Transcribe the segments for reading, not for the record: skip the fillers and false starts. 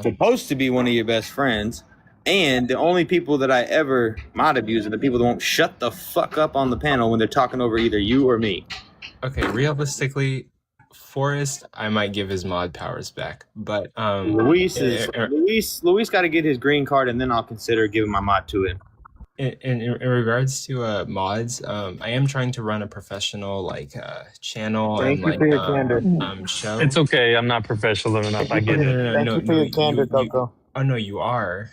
supposed to be one of your best friends, and the only people that I ever mod abuse are the people that won't shut the fuck up on the panel when they're talking over either you or me. Okay, realistically, Forrest, I might give his mod powers back, but Luis got to get his green card, and then I'll consider giving my mod to him. in regards to mods, I am trying to run a professional channel Thank and you for your candor. show. It's okay. I'm not professional enough. I get it. Thank you for your candor, Coco. Oh no, you are.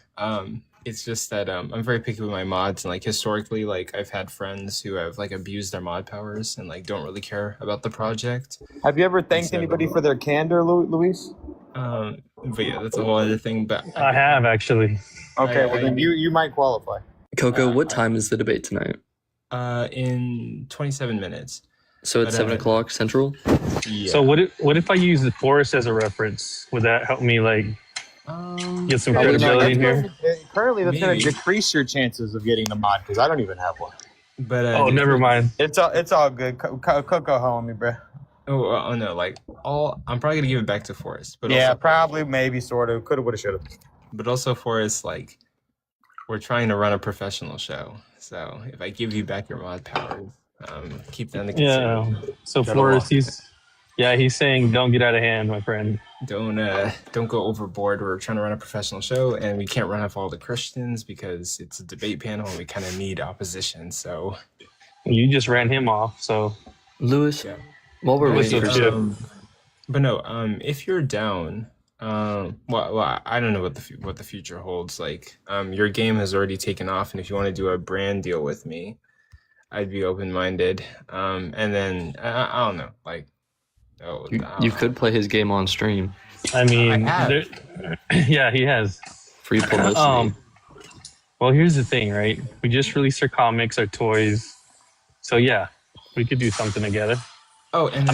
It's just that I'm very picky with my mods, and like historically, like I've had friends who have like abused their mod powers and like don't really care about the project. Have you ever thanked anybody for their candor, Luis? But yeah, that's a whole other thing. But I have actually. Okay, well then you might qualify. Coco, what time is the debate tonight? In 27 minutes. So it's 7 o'clock Central? Yeah. So what if I use the Forest as a reference? Would that help me like get some credibility in here? Currently, that's going Maybe. to decrease your chances of getting the mod because I don't even have one. But Oh, never mind. It's all good. Coco home me, bro. Oh no, I'm probably gonna give it back to Forrest. But Yeah, also, probably, maybe, sort of. Coulda, woulda, shoulda. But also Forrest, like we're trying to run a professional show. So if I give you back your mod powers, keep that in the consideration. Yeah. So Forrest, he's saying don't get out of hand, my friend. Don't go overboard. We're trying to run a professional show, and we can't run off all the Christians because it's a debate panel, and we kind of need opposition. So You just ran him off, so Lewis, yeah. while we're waiting for But no, if you're down, well, I don't know what the future holds. Like, your game has already taken off, and if you want to do a brand deal with me, I'd be open-minded. And then I don't know, like, you could play his game on stream. I mean, I have. yeah, he has. Free publicity. Well, here's the thing, right? We just released our comics, our toys, so yeah, we could do something together. Oh, and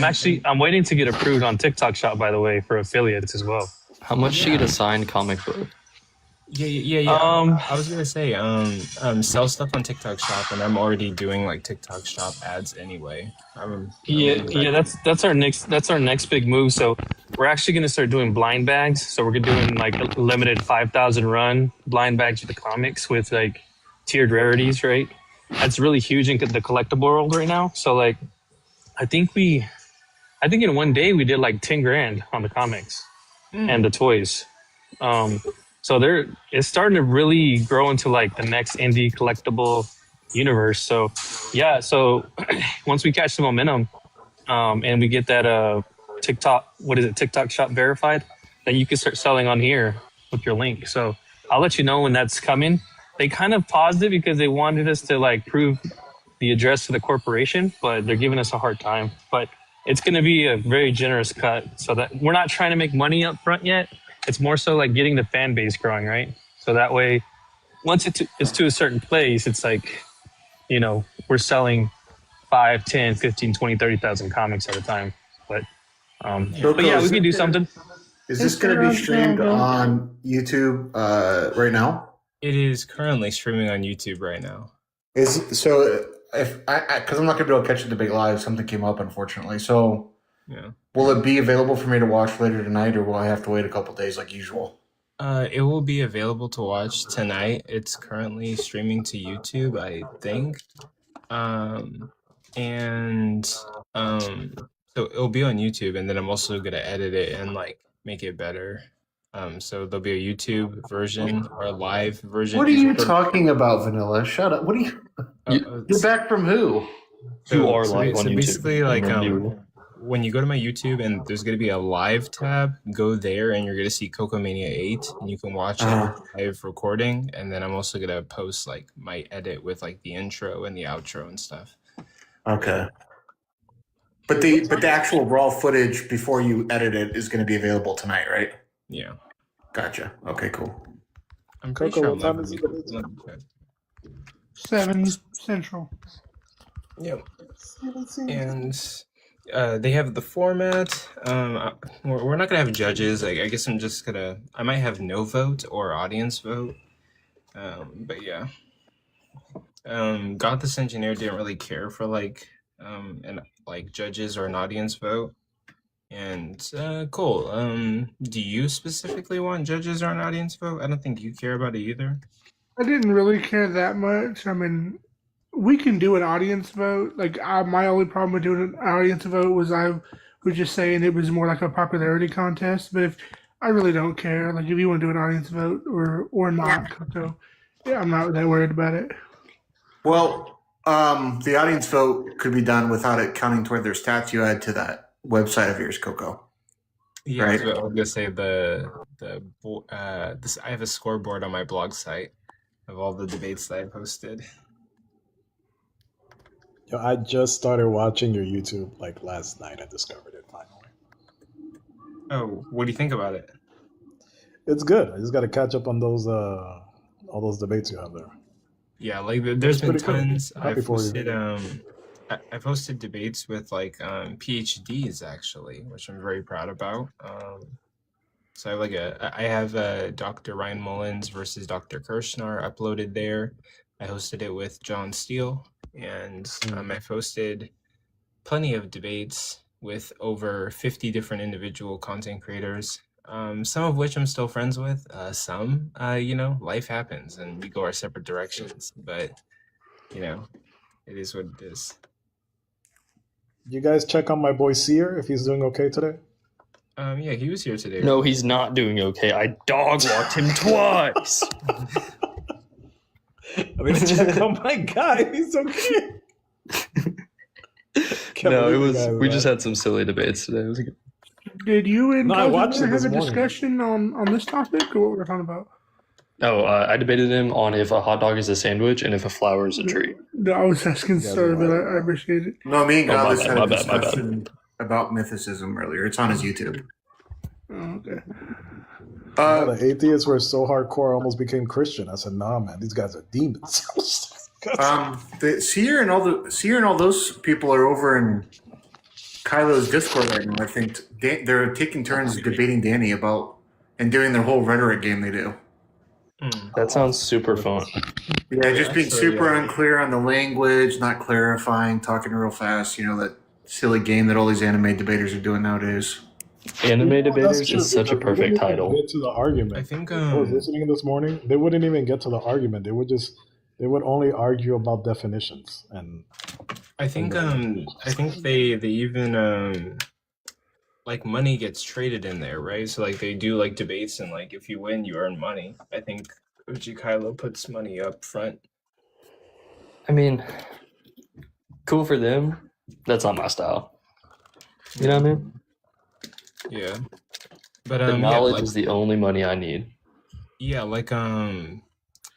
I'm waiting to get approved on TikTok Shop, by the way, for affiliates as well. How much to get a signed comic book? Yeah. I was gonna say, sell stuff on TikTok Shop, and I'm already doing like TikTok Shop ads anyway. That's our next big move. So we're actually gonna start doing blind bags. So we're doing like a limited 5,000 run blind bags with the comics with like tiered rarities, right? That's really huge in the collectible world right now. So like, I think in one day we did like 10 grand on the comics and the toys. So it's starting to really grow into like the next indie collectible universe. So yeah, so once we catch the momentum, and we get that TikTok Shop verified, then you can start selling on here with your link. So I'll let you know when that's coming. They kind of paused it because they wanted us to like prove the address to the corporation, but they're giving us a hard time. But it's going to be a very generous cut, so that we're not trying to make money up front yet. It's more so like getting the fan base growing, right? So that way, once it's to a certain place, it's like, we're selling 5, 10, 15, 20, 30,000 comics at a time. But yeah, we can do something. Is this going to be streamed on YouTube right now? It is currently streaming on YouTube right now. Because I'm not going to be able to catch the debate live. Something came up, unfortunately. So, Yeah. Will it be available for me to watch later tonight, or will I have to wait a couple days like usual? It will be available to watch tonight. It's currently streaming to YouTube, I think. So it'll be on YouTube, and then I'm also gonna edit it and like make it better. So there'll be a YouTube version or a live version. What are you talking about, Vanilla? Shut up. What are you? You're back from who? You are live on YouTube. Basically, like when you go to my YouTube and there's going to be a live tab, go there and you're going to see Coco Mania 8 and you can watch it live recording. And then I'm also going to post like my edit with like the intro and the outro and stuff. Okay. But the actual raw footage before you edit it is going to be available tonight, right? Yeah. Gotcha. Okay, cool. I'm pretty Coco, sure what time is it? 7 Central. Yep. And they have the format. We're not gonna have judges. I guess I might have no vote or audience vote. But yeah. Got This Engineer didn't really care for judges or an audience vote. And cool. Do you specifically want judges or an audience vote? I don't think you care about it either. I didn't really care that much. I mean, we can do an audience vote. Like, my only problem with doing an audience vote was I was just saying it was more like a popularity contest. But if I really don't care, like if you want to do an audience vote or not, Coco, yeah, I'm not that worried about it. Well, the audience vote could be done without it counting toward their stats you add to that website of yours, Coco. Yeah, Right. I was gonna say this. I have a scoreboard on my blog site of all the debates that I posted. Yo, I just started watching your YouTube like last night. I discovered it finally. Oh, what do you think about it? It's good. I just got to catch up on those all those debates you have there. Yeah, like there's been pretty cool. tons. Happy for you. I posted debates with like PhDs actually, which I'm very proud about. So I have Dr. Ryan Mullins versus Dr. Kirshner uploaded there. I hosted it with John Steele, and I've hosted plenty of debates with over 50 different individual content creators. Some of which I'm still friends with. Some, life happens and we go our separate directions. But, it is what it is. You guys check on my boy Seer if he's doing okay today? Yeah, he was here today. No, he's not doing okay. I dog walked him twice. I mean, check on my guy. He's okay. No, it was. We just had some silly debates today. It was good. Did you and No, I watched Cousin it this have a morning. discussion on this topic or what we're talking about? Oh, I debated him on if a hot dog is a sandwich and if a flower is a treat. No, I was asking, sorry, but I appreciate it. No, me and Oh, my Godless bad, had my a bad, my bad. discussion about mythicism earlier. It's on his YouTube. Oh, okay. The atheists were so hardcore, I almost became Christian. I said, "Nah, man, these guys are demons." The Seer and all those people are over in Kylo's Discord right now. I think they're taking turns debating Danny about and doing their whole rhetoric game they do. That sounds super fun. Yeah, just being super unclear on the language, not clarifying, talking real fast. That silly game that all these anime debaters are doing nowadays. Anime That's debaters true, is such a because they wouldn't perfect even title. Get to the argument. I think I was listening this morning. They wouldn't even get to the argument. They would only argue about definitions. And I think they even like money gets traded in there, right? So like they do like debates and like if you win you earn money. I think Uchi Kylo puts money up front. I mean, cool for them. That's not my style. You know what I mean? Yeah. But The knowledge is the only money I need. yeah, like the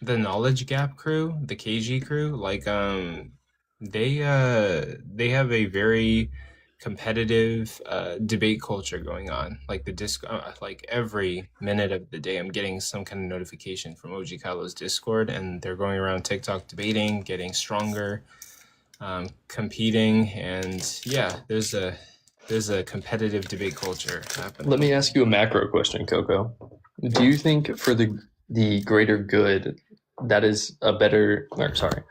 Knowledge Gap crew, the KG crew, like they have a very competitive debate culture going on. Like the like every minute of the day I'm getting some kind of notification from OG Kylo's Discord, and they're going around TikTok debating, getting stronger, competing, and yeah, there's a competitive debate culture happening. Let me ask you a macro question, Coco. Do you think for the greater good, that is a better, or sorry,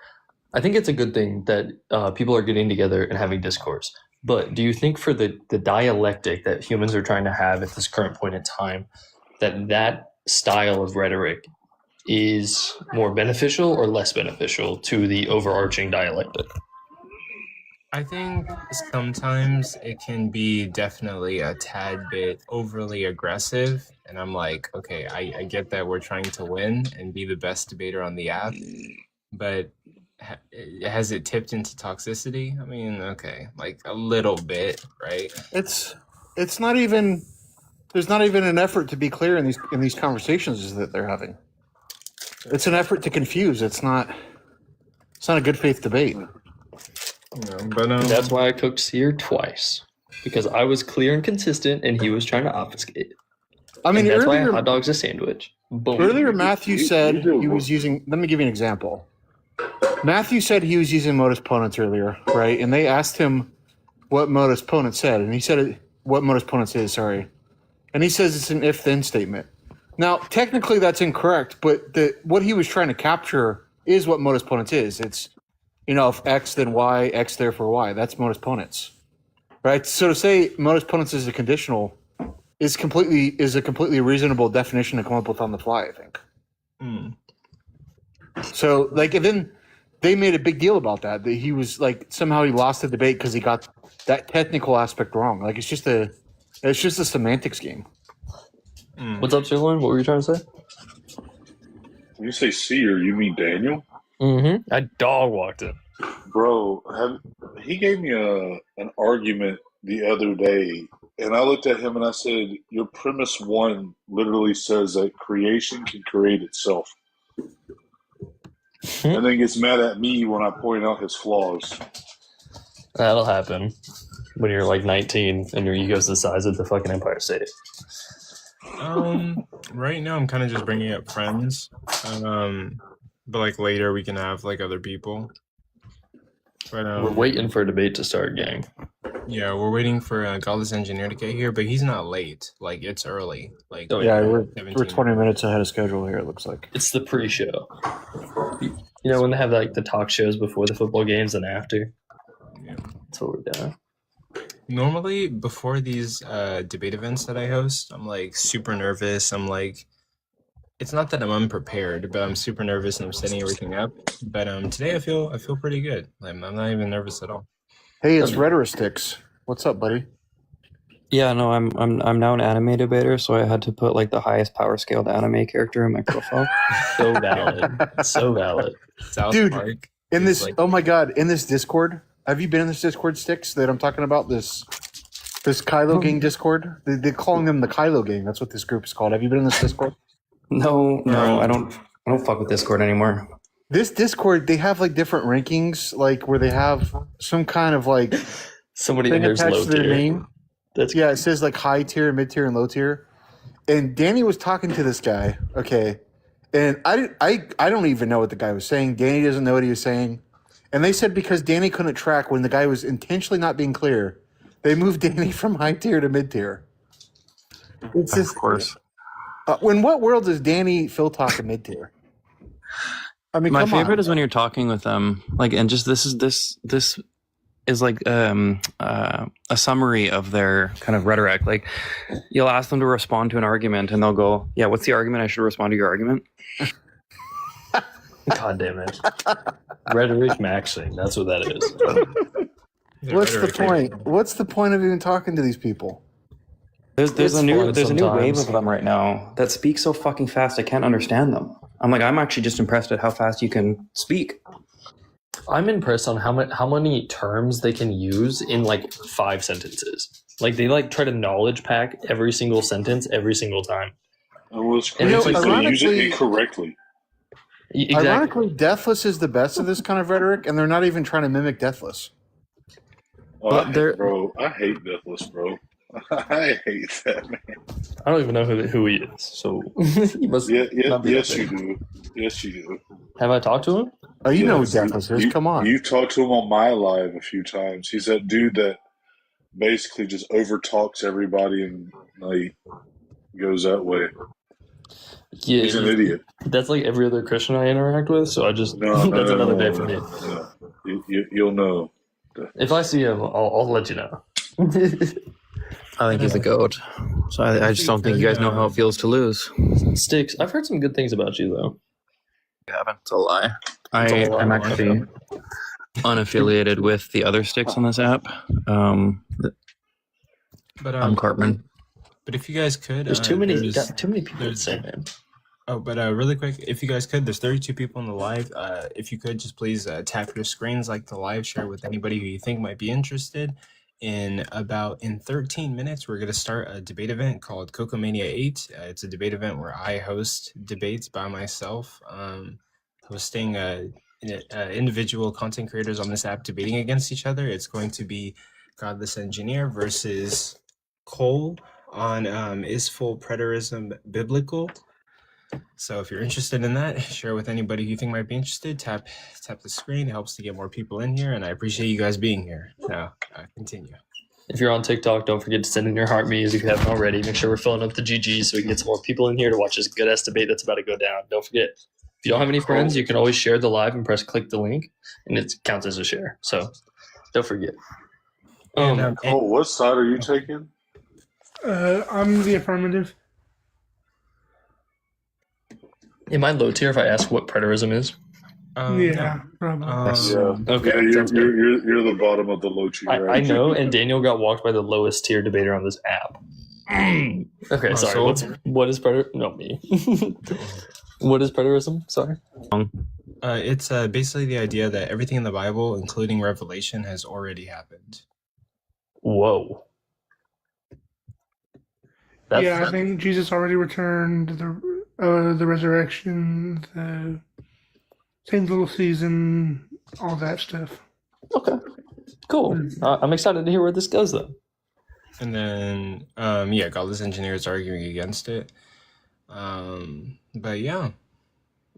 I think it's a good thing that people are getting together and having discourse. But do you think for the dialectic that humans are trying to have at this current point in time, that style of rhetoric is more beneficial or less beneficial to the overarching dialectic? I think sometimes it can be definitely a tad bit overly aggressive. And I'm like, okay, I get that we're trying to win and be the best debater on the app. But has it tipped into toxicity? I mean, okay, like a little bit, right? It's not even. There's not even an effort to be clear in these conversations that they're having. It's an effort to confuse. It's not a good faith debate. But that's why I cooked Seer twice, because I was clear and consistent, and he was trying to obfuscate. I mean, and that's earlier, why a hot dog's a sandwich. Boom. Earlier, Matthew said he was using. Let me give you an example. Matthew said he was using modus ponens earlier, right? And they asked him what modus ponens said, and he said what modus ponens is. Sorry, and he says it's an if-then statement. Now, technically, that's incorrect, but what he was trying to capture is what modus ponens is. It's if X then Y, X therefore Y. That's modus ponens. right? So to say modus ponens is a conditional is a completely reasonable definition to come up with on the fly, I think. So like, and then they made a big deal about that he was like somehow he lost the debate because he got that technical aspect wrong. Like it's just a semantics game. What's up, Sirloin? What were you trying to say? When you say seer, you mean Daniel? Mm-hmm. I dog walked it. Bro, he gave me an argument the other day, and I looked at him and I said, your premise one literally says that creation can create itself. And then gets mad at me when I point out his flaws. That'll happen when you're like 19 and your ego's the size of the fucking Empire State. Right now I'm kind of just bringing up friends. But like later we can have like other people. But We're waiting for a debate to start, gang. Yeah, we're waiting for Godless Engineer to get here, but he's not late. Like it's early. Like Yeah, we're 17 20 minutes ahead of schedule here. It looks like It's the pre-show. You know when they have like the talk shows before the football games and after? Yeah. That's what we're doing. Normally before these debate events that I host, I'm like super nervous. I'm like, it's not that I'm unprepared, but I'm super nervous and I'm setting everything up. But today I feel pretty good. I'm not even nervous at all. hey, it's Rhetoristics. What's up, buddy? Yeah, no, I'm now an anime debater, so I had to put like the highest power scaled anime character in my profile. So valid. So valid. South Dude, Park In is this, like, oh my god, in this Discord, have you been in this Discord, Sticks, that I'm talking about? This Kylo Gang Discord? They're calling them the Kylo Gang. That's what this group is called. Have you been in this Discord? No, I don't fuck with Discord anymore. This Discord, they have like different rankings, like where they have some kind of like Somebody thing there's low attached to their tier. name. That's Yeah, it says like high tier, mid tier, and low tier. And Danny was talking to this guy, okay, and I don't even know what the guy was saying. Danny doesn't know what he was saying, and they said because Danny couldn't track when the guy was intentionally not being clear, they moved Danny from high tier to mid tier. It's just, Of course. in what world is Danny Phil talk a mid tier? I mean, My come favorite on. is when you're talking with them, like, and just this is like a summary of their kind of rhetoric. Like, you'll ask them to respond to an argument, and they'll go, "Yeah, what's the argument? I should respond to your argument." God damn it. Rhetoric maxing. That's what that is. What's the point? What's the point of even talking to these people? There's It's a new wave sometimes. of them right now that speak so fucking fast I can't understand them. I'm actually just impressed at how fast you can speak. I'm impressed on how many terms they can use in like 5 sentences. Like they like try to knowledge pack every single sentence every single time. And what's You know, crazy is they use it ironically- incorrectly. Exactly. Ironically, Deathless is the best of this kind of rhetoric, and they're not even trying to mimic Deathless. Oh, But they're- bro, I hate Deathless, bro. I hate that man. I don't even know who he is. So he must not be Yes, up you there. do. Yes, you do. Have I talked to him? Oh, you know who Yes, Deathless is. you- Come on. You've talked to him on my live a few times. He's that dude that basically just over talks everybody and like goes that way. Yeah, He's an idiot. That's like every other Christian I interact with. So I just No, that's another day for no, me. no. You'll know. If I see him, I'll let you know. I think he's a goat. So I just don't think you guys know how it feels to lose. Sticks. I've heard some good things about you though. You haven't. It's a lie. It's a lie. I'm actually unaffiliated with the other sticks on this app. But I'm Cartman. But if you guys could, There's too many there's- people to there's- say, man. Oh, but really quick, if you guys could, there's 32 people in the live. If you could just please tap your screens like the live, share with anybody who you think might be interested. In 13 minutes, we're going to start a debate event called Coco Mania 8. It's a debate event where I host debates by myself, hosting individual content creators on this app debating against each other. It's going to be Godless Engineer versus Cole on is full preterism biblical? So if you're interested in that, share with anybody you think might be interested. Tap the screen. It helps to get more people in here, and I appreciate you guys being here. Now, continue. If you're on TikTok, don't forget to send in your heart me's if you haven't already. Make sure we're filling up the GGs so we can get some more people in here to watch this good ass debate that's about to go down. Don't forget, if you don't have any friends, you can always share the live and click the link, and it counts as a share. So don't forget. And Cole, what side are you taking? I'm the affirmative. Am I low tier if I ask what preterism is? Yeah, probably. Yeah. Okay, Yeah, sounds good. you're the bottom of the low tier. I know, and Daniel got walked by the lowest tier debater on this app. Okay, sorry. so- What is preter? No, me. What is preterism? Sorry. It's basically the idea that everything in the Bible, including Revelation, has already happened. Whoa. I think Jesus already returned. The resurrection, the same little season, all that stuff. Okay. Cool. I'm excited to hear where this goes, though. And then, godless engineers arguing against it. But yeah,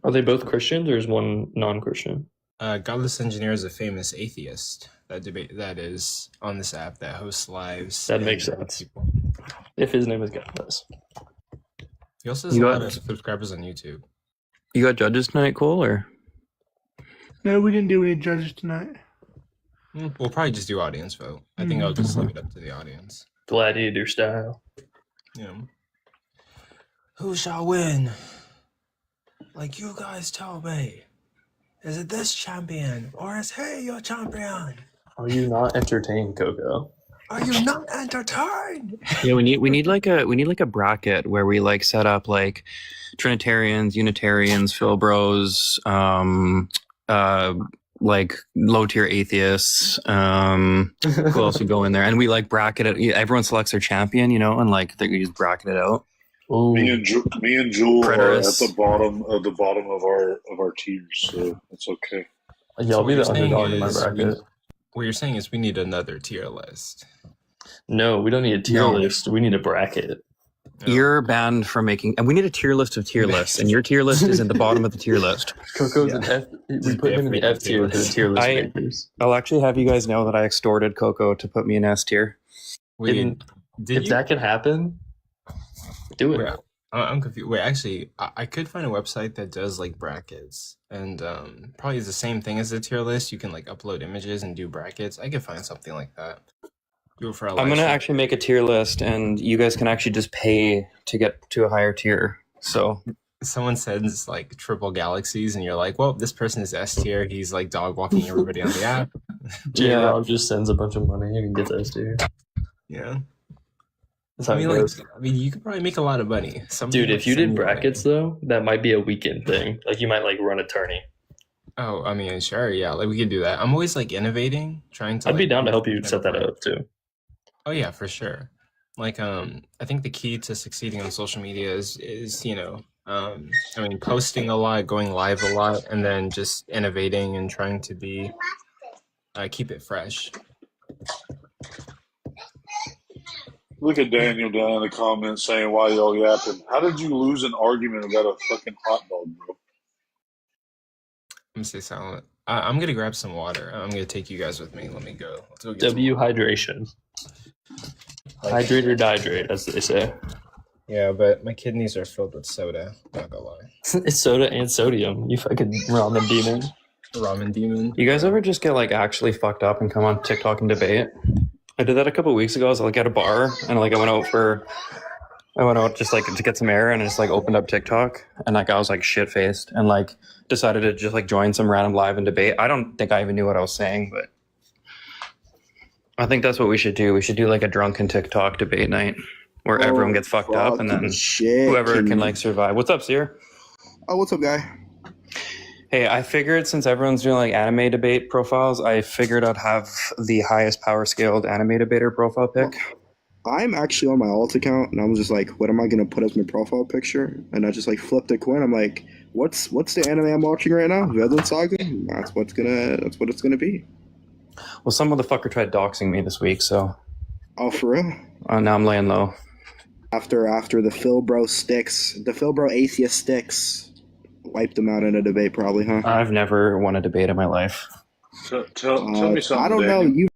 Are they both Christians, or is one non-Christian? godless engineer is a famous atheist that is on this app that hosts lives. That makes sense. If his name is Godless. He also has a lot of subscribers on YouTube. You got judges tonight, Cole, or? No, we didn't do any judges tonight. We'll probably just do audience vote. I think I'll just leave it up to the audience. Gladiator style. Yeah. Who shall win? Like you guys tell me. Is it this champion or is he your champion? Are you not entertained, Coco? Are you not entertained? Yeah, we need like a bracket where we like set up like Trinitarians, Unitarians, Philbros, like low tier atheists. Who else would go in there? And we like bracket it. Everyone selects their champion, and like we just bracket it out. Ooh. Me and Jewel are at Preterists. the bottom of our tiers, so it's okay. Yeah, I'll be the what you're saying underdog in my is bracket. What you're saying is we need another tier list. No, we don't need a tier No. list. We need a bracket. You're banned from making, and we need a tier list of tier lists, and your tier list is at the bottom of the tier list. Coco's an F. We put him in the F tier for the tier list makers. I'll actually have you guys know that I extorted Coco to put me in S tier. Did If you? that can happen, do it. Wait, I'm confused. Wait, actually, I could find a website that does like brackets, and probably is the same thing as the tier list. You can like upload images and do brackets. I could find something like that. Do it for a I'm live gonna stream. actually make a tier list, and you guys can actually just pay to get to a higher tier. So Someone sends like triple galaxies, and you're like, well, this person is S tier. He's like dog walking everybody on the app. J-Rob just sends a bunch of money and gets us tier. Yeah. That's how I mean, it goes. you could probably make a lot of money. Dude, if you did brackets though, that might be a weekend thing. Like you might like run a tourney. Oh, I mean, sure, yeah, like we could do that. I'm always like innovating, trying to. I'd be like, down to make help you better set that product. up too. Oh yeah, for sure. Like, I think the key to succeeding on social media is posting a lot, going live a lot, and then just innovating and trying to be keep it fresh. Look at Daniel down in the comments saying, "Why y'all yapping? How did you lose an argument about a fucking hot dog, bro?" I'm gonna stay silent. I'm gonna grab some water. I'm gonna take you guys with me. Let me go. Let's go get some W water. hydration. Hydrate or dihydrate, as they say. Yeah, but my kidneys are filled with soda. Not gonna lie. It's soda and sodium. You fucking ramen demon. Ramen demon. you guys ever just get like actually fucked up and come on TikTok and debate? I did that a couple weeks ago. I was like at a bar, and like I went out just like to get some air, and I just like opened up TikTok, and like I was like shit faced, and like decided to just like join some random live and debate. I don't think I even knew what I was saying, but I think that's what we should do. We should do like a drunken TikTok debate night where everyone gets fucked up, and then whoever can like survive. What's up, Seer? Oh, what's up, guy? Hey, I figured since everyone's doing like anime debate profiles, I figured I'd have the highest power scaled anime debater profile pick. I'm actually on my alt account, and I was just like, what am I gonna put as my profile picture? And I just like flipped a coin. I'm like, what's the anime I'm watching right now? Vinland Saga. And that's what it's gonna be. Well, some motherfucker tried doxing me this week, so Oh, for real? now I'm laying low. After the Philbro atheist sticks wiped them out in a debate, probably, huh? I've never won a debate in my life. Tell me something. I don't know. Daniel. You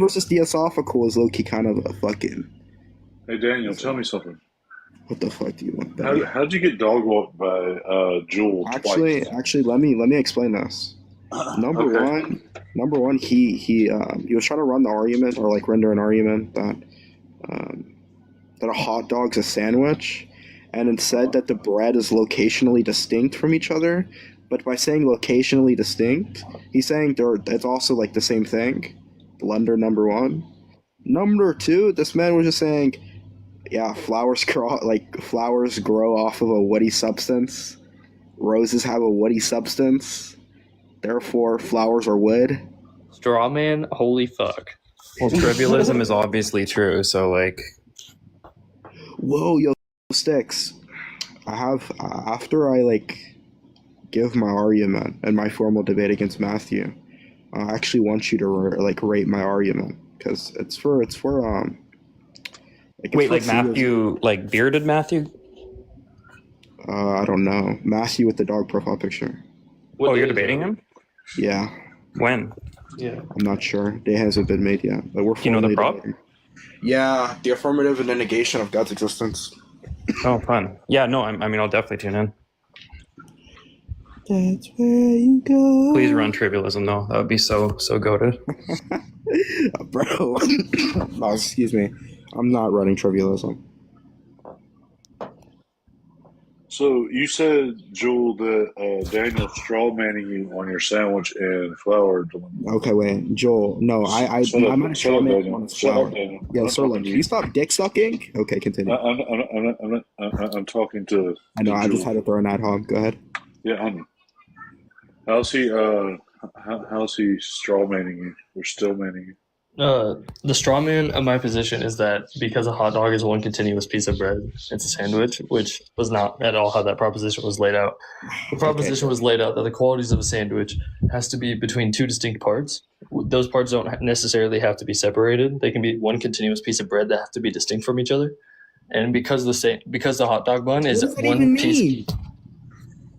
versus Theosophical is low key kind of a fucking. Hey Daniel, tell me something. What the fuck do you want? Baby? How'd you get dog walked by Jewel twice? Actually, let me explain this. Number one, he was trying to run the argument or like render an argument that a hot dog's a sandwich, and it said that the bread is locationally distinct from each other. But by saying locationally distinct, he's saying it's also like the same thing. Blunder number one. Number two, this man was just saying, yeah, flowers grow off of a woody substance. Roses have a woody substance. Therefore, flowers are wood. Straw man, holy fuck. Well, trivialism is obviously true, so like. Whoa, yo, Sticks. I have after I like give my argument and my formal debate against Matthew, I actually want you to rate my argument because it's for Wait, like Matthew, like bearded Matthew? I don't know. Matthew with the dog profile picture. Oh, you're debating him? Yeah. When? Yeah. I'm not sure. Day hasn't been made yet, but we're. Do you know the prop? Debating. Yeah, the affirmative and the negation of God's existence. Oh, fun. Yeah, no, I mean, I'll definitely tune in. That's where you go. Please run trivialism, though. That would be so goated. Bro. Oh, excuse me. I'm not running trivialism. So you said, Joel, that Daniel strawmanning you on your sandwich and flour. Okay, wait, Joel. No, I'm not a strawman on his flour. Yeah, Sirlin, can you stop dick sucking? Okay, continue. I'm talking to. I know. I Joel. just had to throw an ad hoc. Go ahead. Yeah, I know. How's he strawmanning you or still manning you? The straw man of my position is that because a hot dog is one continuous piece of bread, it's a sandwich, which was not at all how that proposition was laid out. The proposition was laid out that the qualities of a sandwich has to be between two distinct parts. Those parts don't necessarily have to be separated. They can be one continuous piece of bread that have to be distinct from each other. And because the hot dog bun is What does that one even piece. mean?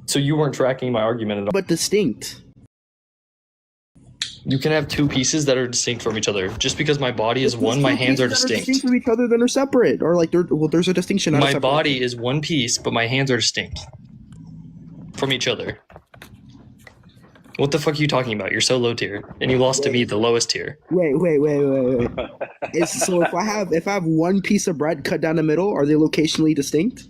So you weren't tracking my argument at all. But distinct. You can have two pieces that are distinct from each other. Just because my body is one, my hands are distinct. Distinct from each other, then they're separate, or like there's a distinction. Not a My separate. body is one piece, but my hands are distinct from each other. What the fuck are you talking about? You're so low tier, and you lost to me, the lowest tier. Wait. So if I have one piece of bread cut down the middle, are they locationally distinct?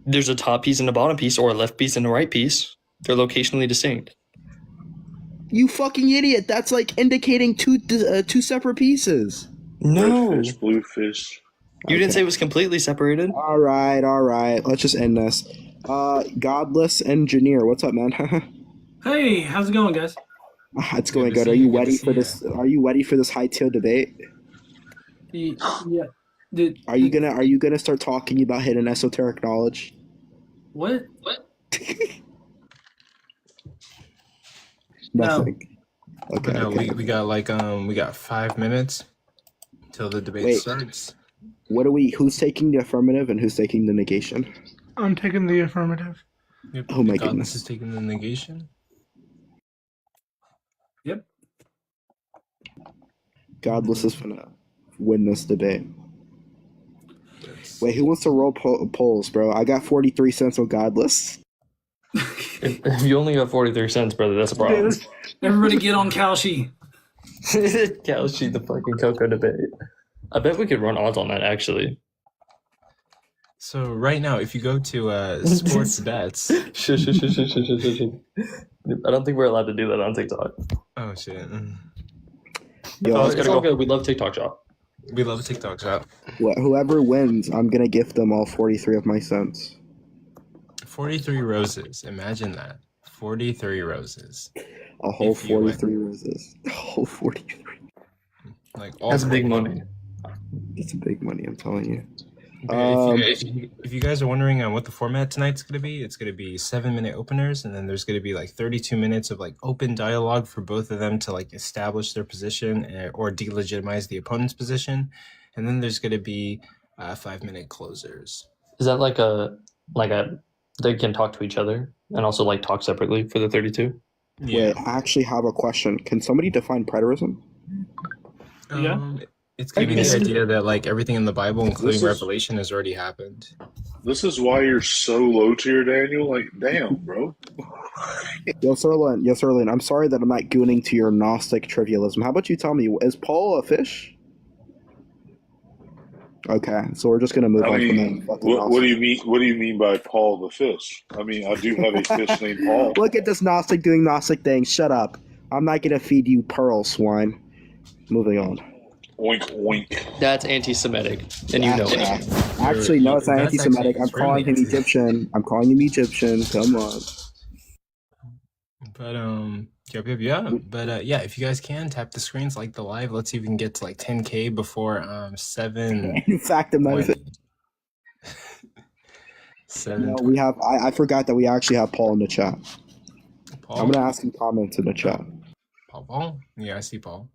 There's a top piece and a bottom piece, or a left piece and a right piece. They're locationally distinct. You fucking idiot! That's like indicating two separate pieces. No, Red fish, blue fish. You didn't say it was completely separated. All right. Let's just end this. Godless engineer, what's up, man? Hey, how's it going, guys? It's going good. Are you ready for this? Are you ready for this high tail debate? Yeah. Are you gonna start talking about hidden esoteric knowledge? What? Nothing. No. Okay. No, okay. we got 5 minutes till the debate starts. Who's taking the affirmative and who's taking the negation? I'm taking the affirmative. Yep. Oh my Godless goodness. is taking the negation. Yep. Godless is gonna win this debate. Wait, who wants to roll polls, bro? I got 43 cents on Godless. If you only got 43 cents, brother, that's a problem. Everybody get on Kalshi. Kalshi, the fucking Coco debate. I bet we could run odds on that, actually. So right now, if you go to sports bets, I don't think we're allowed to do that on TikTok. oh shit, Yo, It's all good. We love TikTok Shop. we love TikTok shop. whoever wins, I'm gonna gift them all 43 of my cents. 43 roses. Imagine that. 43 roses. A whole If you win. 43 roses. A whole 43. Like all That's big money. It's big money, I'm telling you. If you guys are wondering on what the format tonight's going to be, it's going to be 7-minute openers, and then there's going to be like 32 minutes of like open dialogue for both of them to like establish their position or delegitimize the opponent's position, and then there's going to be 5-minute closers. Is that like a they can talk to each other and also like talk separately for the 32? Yeah. Wait, I actually have a question. Can somebody define preterism? Yeah. It's giving the idea that like everything in the Bible, including is- Revelation, has already happened. This is why you're so low tier, Daniel. Like, damn, bro. Yes, Erlen. I'm sorry that I'm not gooning to your Gnostic trivialism. How about you tell me, is Paul a fish? Okay, so we're just gonna move on from that. What do you mean? What do you mean by Paul the fish? I mean, I do have a fish named Paul. Look at this Gnostic doing Gnostic things. Shut up. I'm not gonna feed you pearls, swine. Moving on. Oink, oink. That's anti-Semitic, and you know it. Actually, no, it's not That's anti-Semitic. actually I'm calling him extremely Egyptian. I'm calling him Egyptian. Come on. But yeah. But yeah, if you guys can tap the screens like the live, let's see if we can get to like 10K before 7. In fact, I'm not What? even. 7. No, we have. I forgot that we actually have Paul in the chat. Paul. I'm gonna ask him comments in the chat. Paul. Yeah, I see Paul.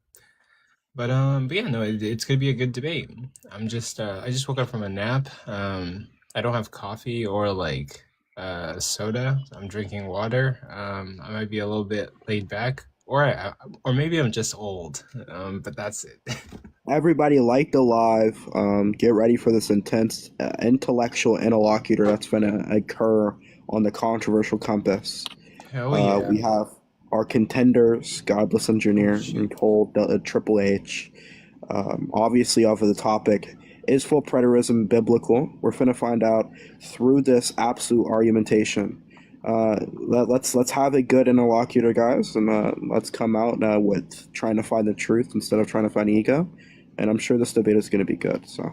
But yeah, no, it's gonna be a good debate. I just woke up from a nap. I don't have coffee or like soda. I'm drinking water. I might be a little bit laid back, or maybe I'm just old. But that's it. Everybody like the live. Get ready for this intense intellectual interlocutor that's gonna occur on the controversial compass. Hell yeah. We have our contenders, Godless Engineer and Cole Triple H. Obviously, off of the topic, is full preterism biblical? We're finna find out through this absolute argumentation. Let's have a good interlocutor, guys, and let's come out with trying to find the truth instead of trying to find ego. And I'm sure this debate is going to be good. So,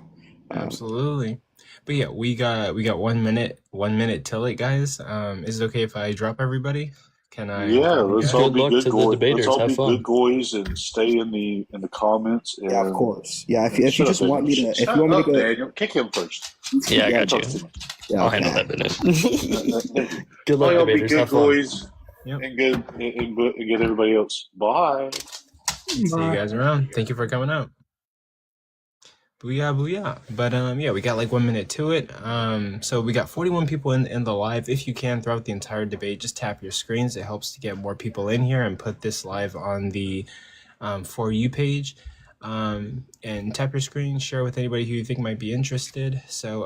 absolutely. But yeah, we got 1 minute till it, guys. Is it okay if I drop everybody? Can I? Yeah, let's all be good goys. Let's all Have be fun. good goys and stay in the comments. And yeah, of course. Yeah, if you Shut just up, want me to, Daniel. if you want me to Shut go, up, Daniel. Kick him first. Yeah, I got Talk you. to me. yeah, I'll okay. handle that, Bennett. Good All luck, y'all be debaters. good Have fun. goys Yep. and get everybody else. Bye. See you guys around. Thank you for coming out. Booyah. But yeah, we got like 1 minute to it. So we got 41 people in the live. If you can, throughout the entire debate, just tap your screens. It helps to get more people in here and put this live on the For You page. And tap your screen, share with anybody who you think might be interested. So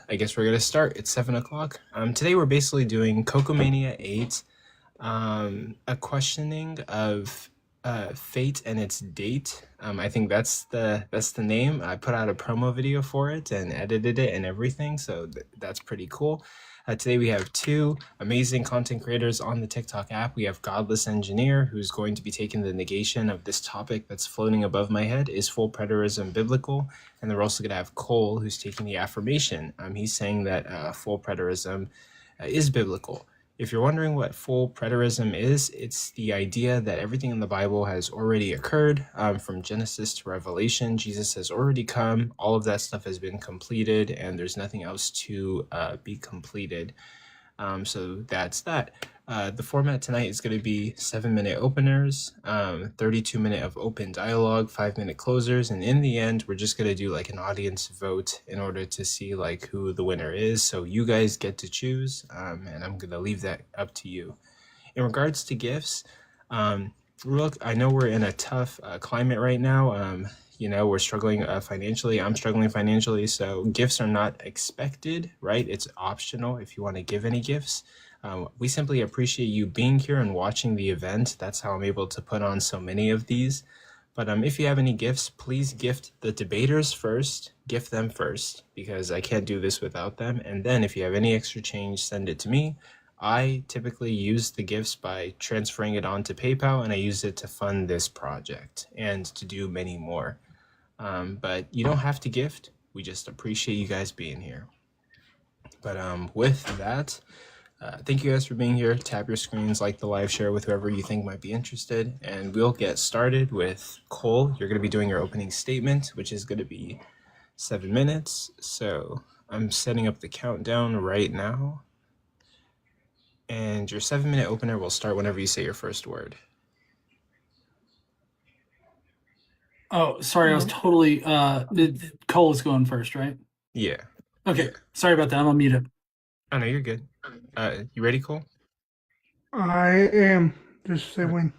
I guess we're gonna start. It's 7 o'clock. Today we're basically doing Coco Mania 8, a questioning of fate and its date. I think that's the name. I put out a promo video for it and edited it and everything, so that's pretty cool. Today we have 2 amazing content creators on the TikTok app. We have Godless Engineer, who's going to be taking the negation of this topic that's floating above my head. Is full preterism biblical? And then we're also going to have Cole, who's taking the affirmation. He's saying that full preterism is biblical. If you're wondering what full preterism is, it's the idea that everything in the Bible has already occurred, from Genesis to Revelation. Jesus has already come. All of that stuff has been completed, and there's nothing else to be completed. So that's that. The format tonight is going to be 7-minute openers, 32-minute of open dialogue, 5-minute closers, and in the end, we're just going to do like an audience vote in order to see like who the winner is. So you guys get to choose, and I'm going to leave that up to you. In regards to gifts, look, I know we're in a tough climate right now. We're struggling financially. I'm struggling financially, so gifts are not expected, right? It's optional if you want to give any gifts. We simply appreciate you being here and watching the event. That's how I'm able to put on so many of these. But if you have any gifts, please gift the debaters first. Gift them first, because I can't do this without them. And then if you have any extra change, send it to me. I typically use the gifts by transferring it onto PayPal, and I use it to fund this project and to do many more. But you don't have to gift. We just appreciate you guys being here. But with that, thank you guys for being here. Tap your screens, like the live, share with whoever you think might be interested, and we'll get started with Cole. You're going to be doing your opening statement, which is going to be 7 minutes. So I'm setting up the countdown right now. And your 7-minute opener will start whenever you say your first word. Oh, sorry, I was totally. Cole is going first, right? Yeah. Okay, Yeah. sorry about that. I'm on mute. Oh, no, you're good. You ready, Cole? I am. Just say when.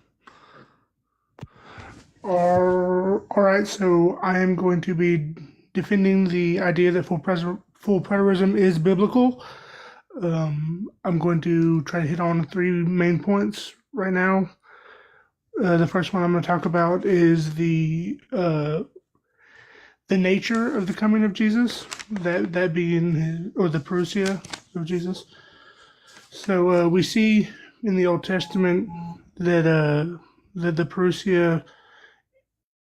All right, so I am going to be defending the idea that full preterism is biblical. I'm going to try to hit on three main points right now. The first one I'm going to talk about is the nature of the coming of Jesus, that being or the parousia of Jesus. So we see in the Old Testament that that the parousia,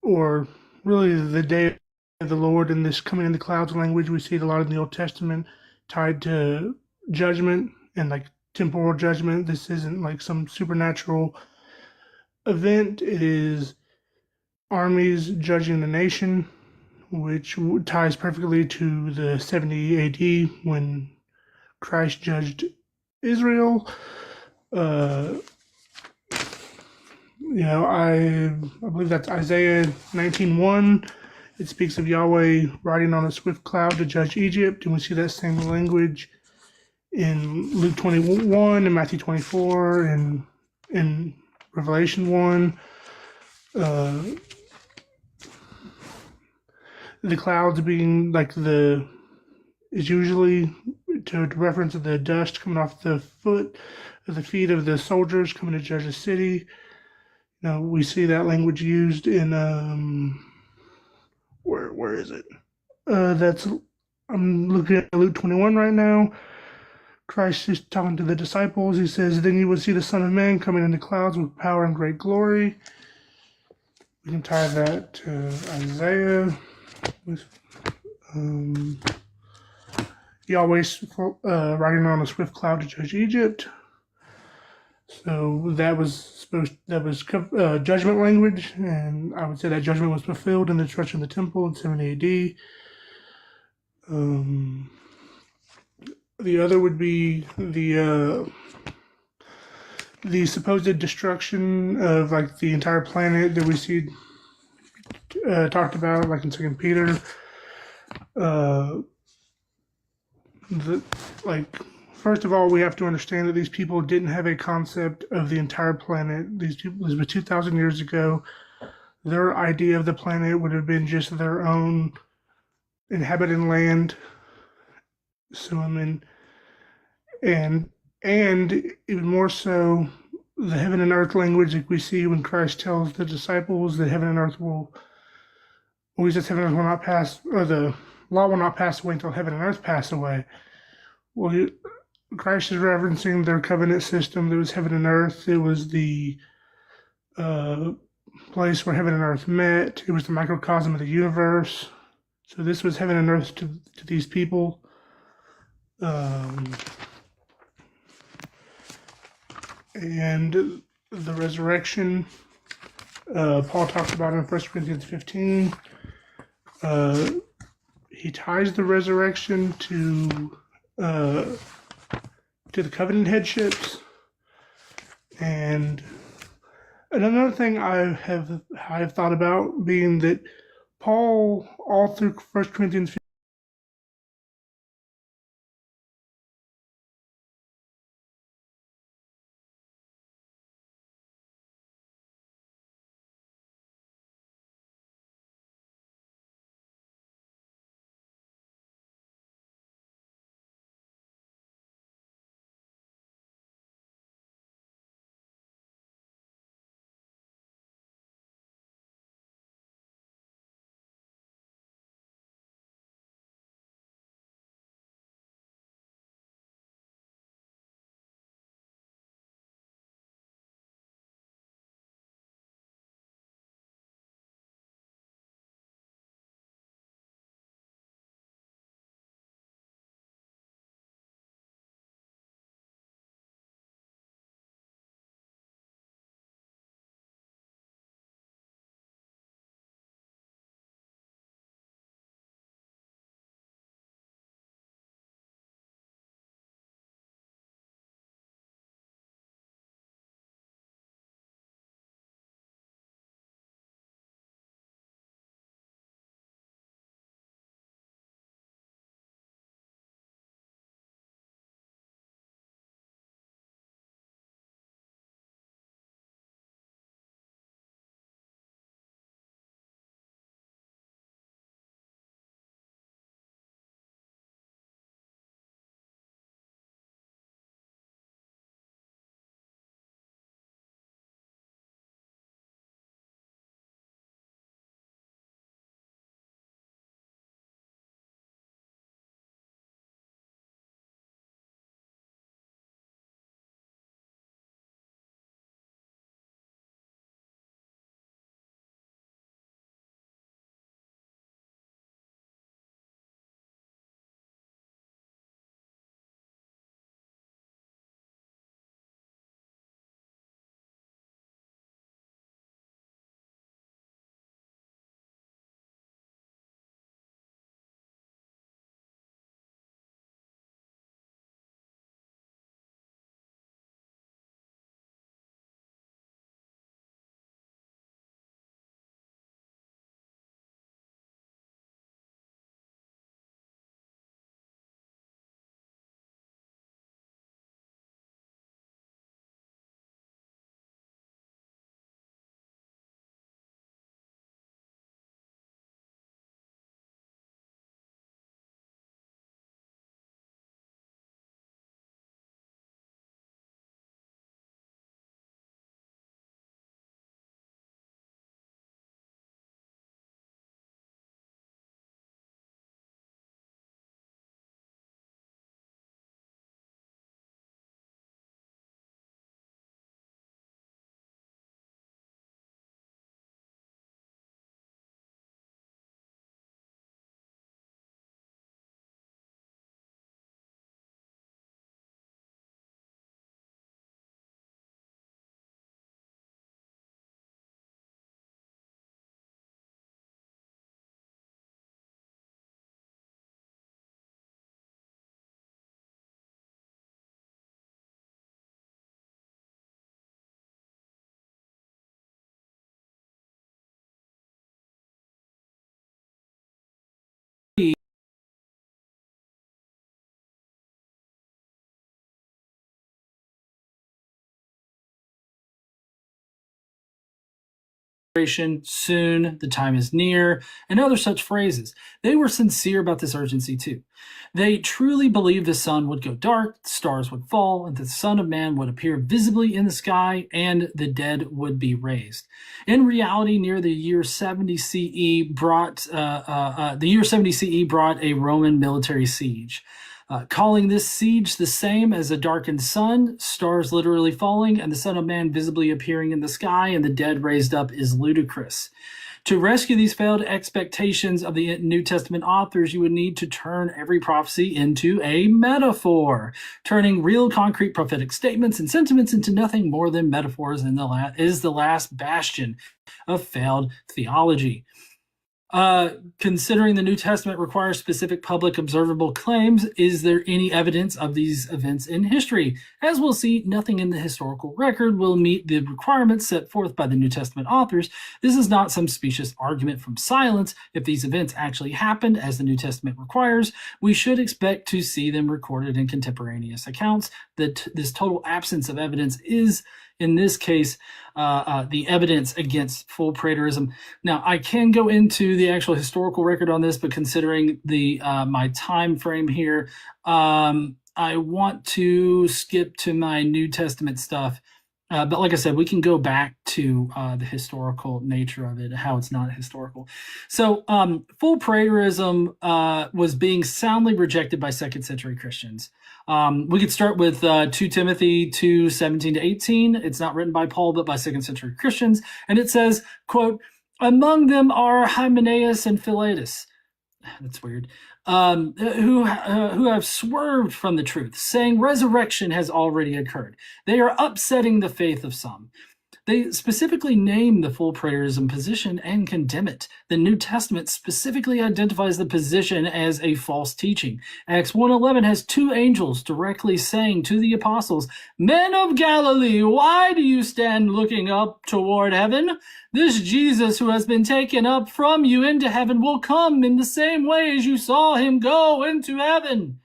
or really the day of the Lord, and this coming in the clouds language, we see it a lot in the Old Testament, tied to judgment and like temporal judgment. This isn't like some supernatural event. It is armies judging the nation, which ties perfectly to the 70 AD when Christ judged Israel. I believe that's Isaiah 19:1. It speaks of Yahweh riding on a swift cloud to judge Egypt, and we see that same language in Luke 21 and Matthew 24 and in Revelation 1. The clouds being like is usually to reference the dust coming off the feet of the soldiers coming to judge the city. We see that language used in where is it? That's I'm looking at Luke 21 right now. Christ is talking to the disciples. He says, "Then you will see the Son of Man coming in the clouds with power and great glory." We can tie that to Isaiah. Yahweh riding on a swift cloud to judge Egypt. So that was judgment language, and I would say that judgment was fulfilled in the destruction of the temple in 70 AD. The other would be the supposed destruction of like the entire planet that we see talked about, like in Second Peter. First of all, we have to understand that these people didn't have a concept of the entire planet. This was 2,000 years ago. Their idea of the planet would have been just their own inhabited land. So and even more so, the heaven and earth language, like we see when Christ tells the disciples that heaven and earth he says heaven and earth will not pass, or the law will not pass away until heaven and earth pass away. Well, Christ is referencing their covenant system. There was heaven and earth. It was the place where heaven and earth met. It was the microcosm of the universe. So this was heaven and earth to these people. And the resurrection, Paul talks about in 1 Corinthians 15. He ties the resurrection to the covenant headships. And another thing I have thought about being that Paul, all through 1 Corinthians soon, the time is near, and other such phrases. They were sincere about this urgency too. They truly believed the sun would go dark, the stars would fall, and the Son of Man would appear visibly in the sky, and the dead would be raised. In reality, near the year 70 CE brought a Roman military siege. Calling this siege the same as a darkened sun, stars literally falling, and the Son of Man visibly appearing in the sky, and the dead raised up is ludicrous. To rescue these failed expectations of the New Testament authors, you would need to turn every prophecy into a metaphor. Turning real concrete prophetic statements and sentiments into nothing more than metaphors is the last bastion of failed theology. Considering the New Testament requires specific public observable claims, is there any evidence of these events in history? As we'll see, nothing in the historical record will meet the requirements set forth by the New Testament authors. This is not some specious argument from silence. If these events actually happened as the New Testament requires, we should expect to see them recorded in contemporaneous accounts. That this total absence of evidence is, in this case, the evidence against full preterism. Now, I can go into the actual historical record on this, but considering the my time frame here, I want to skip to my New Testament stuff. But like I said, we can go back to the historical nature of it, how it's not historical. So full preterism was being soundly rejected by second century Christians. We could start with 2 Timothy 2:17-18. It's not written by Paul, but by second century Christians. And it says, quote, "Among them are Hymenaeus and Philetus." That's weird. Who have swerved from the truth, saying resurrection has already occurred. They are upsetting the faith of some. They specifically name the full preterism position and condemn it. The New Testament specifically identifies the position as a false teaching. Acts 1:11 has 2 angels directly saying to the apostles, "Men of Galilee, why do you stand looking up toward heaven? This Jesus who has been taken up from you into heaven will come in the same way as you saw him go into heaven."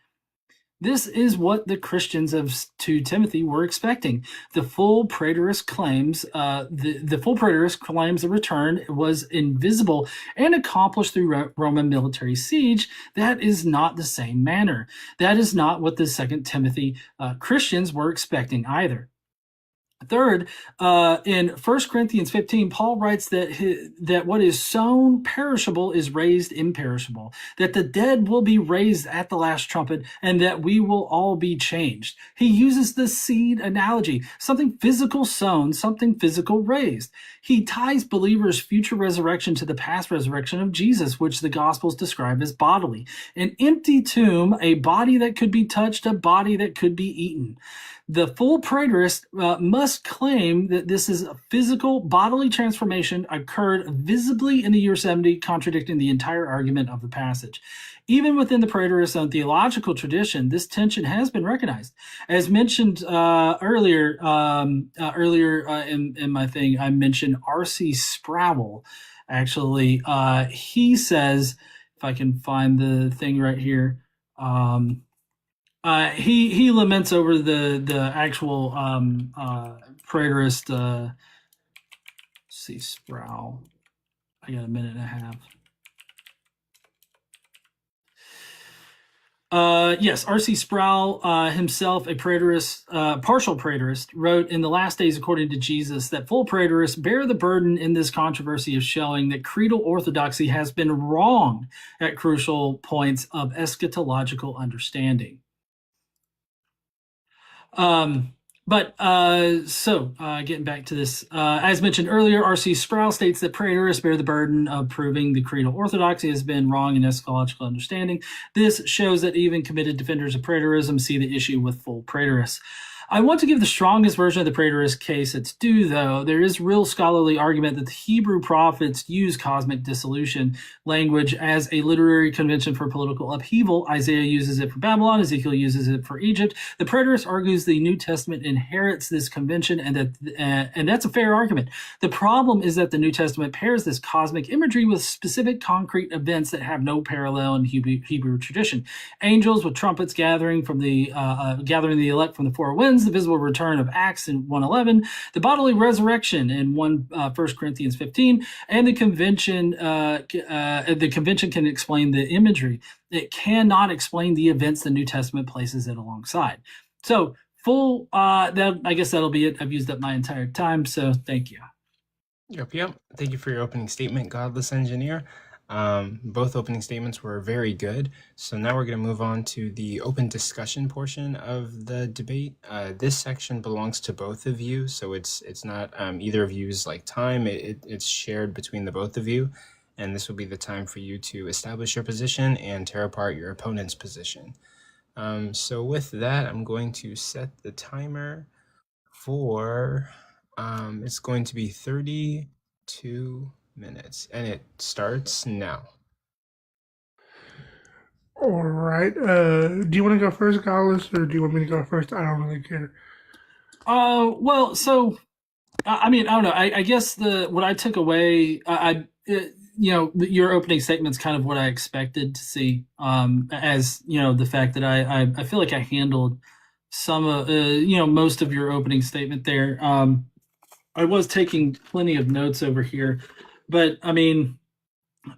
This is what the Christians of 2 Timothy were expecting. The full preterist claims the return was invisible and accomplished through Roman military siege. That is not the same manner. That is not what the 2 Timothy Christians were expecting either. Third, in 1 Corinthians 15, Paul writes that what is sown perishable is raised imperishable, that the dead will be raised at the last trumpet, and that we will all be changed. He uses the seed analogy, something physical sown, something physical raised. He ties believers' future resurrection to the past resurrection of Jesus, which the Gospels describe as bodily. An empty tomb, a body that could be touched, a body that could be eaten. The full preterist must claim that this is a physical bodily transformation occurred visibly in the year 70, contradicting the entire argument of the passage. Even within the preterist theological tradition, this tension has been recognized. As mentioned earlier in my thing, I mentioned R.C. Sproul. Actually, he says, if I can find the thing right here, he laments over the actual preterist. See Sproul. I got a minute and a half. Yes, R.C. Sproul himself, a preterist, partial preterist, wrote, "In the last days, according to Jesus, that full preterists bear the burden in this controversy of showing that creedal orthodoxy has been wrong at crucial points of eschatological understanding." Getting back to this, as mentioned earlier, R.C. Sproul states that preterists bear the burden of proving the creedal orthodoxy has been wrong in eschatological understanding. This shows that even committed defenders of preterism see the issue with full preterists. I want to give the strongest version of the preterist case its due, though. There is real scholarly argument that the Hebrew prophets use cosmic dissolution language as a literary convention for political upheaval. Isaiah uses it for Babylon. Ezekiel uses it for Egypt. The preterist argues the New Testament inherits this convention, and that's a fair argument. The problem is that the New Testament pairs this cosmic imagery with specific concrete events that have no parallel in Hebrew tradition. Angels with trumpets gathering the elect from the four winds, the visible return of Acts in 1:11, the bodily resurrection in 1 Corinthians 15, and the convention can explain the imagery. It cannot explain the events the New Testament places it alongside. So I guess that'll be it. I've used up my entire time, so thank you. Yep. Thank you for your opening statement, Godless Engineer. Both opening statements were very good. So now we're going to move on to the open discussion portion of the debate. This section belongs to both of you, so it's not either of you's like time. It's shared between the both of you, and this will be the time for you to establish your position and tear apart your opponent's position. So with that, I'm going to set the timer for it's going to be 32 minutes, and it starts now. All right. Do you want to go first, Gallus, or do you want me to go first? I don't really care. Well, so I mean, I don't know. I guess what I took away, your opening statement's kind of what I expected to see. As the fact that I feel like I handled some of most of your opening statement there. I was taking plenty of notes over here, but I mean,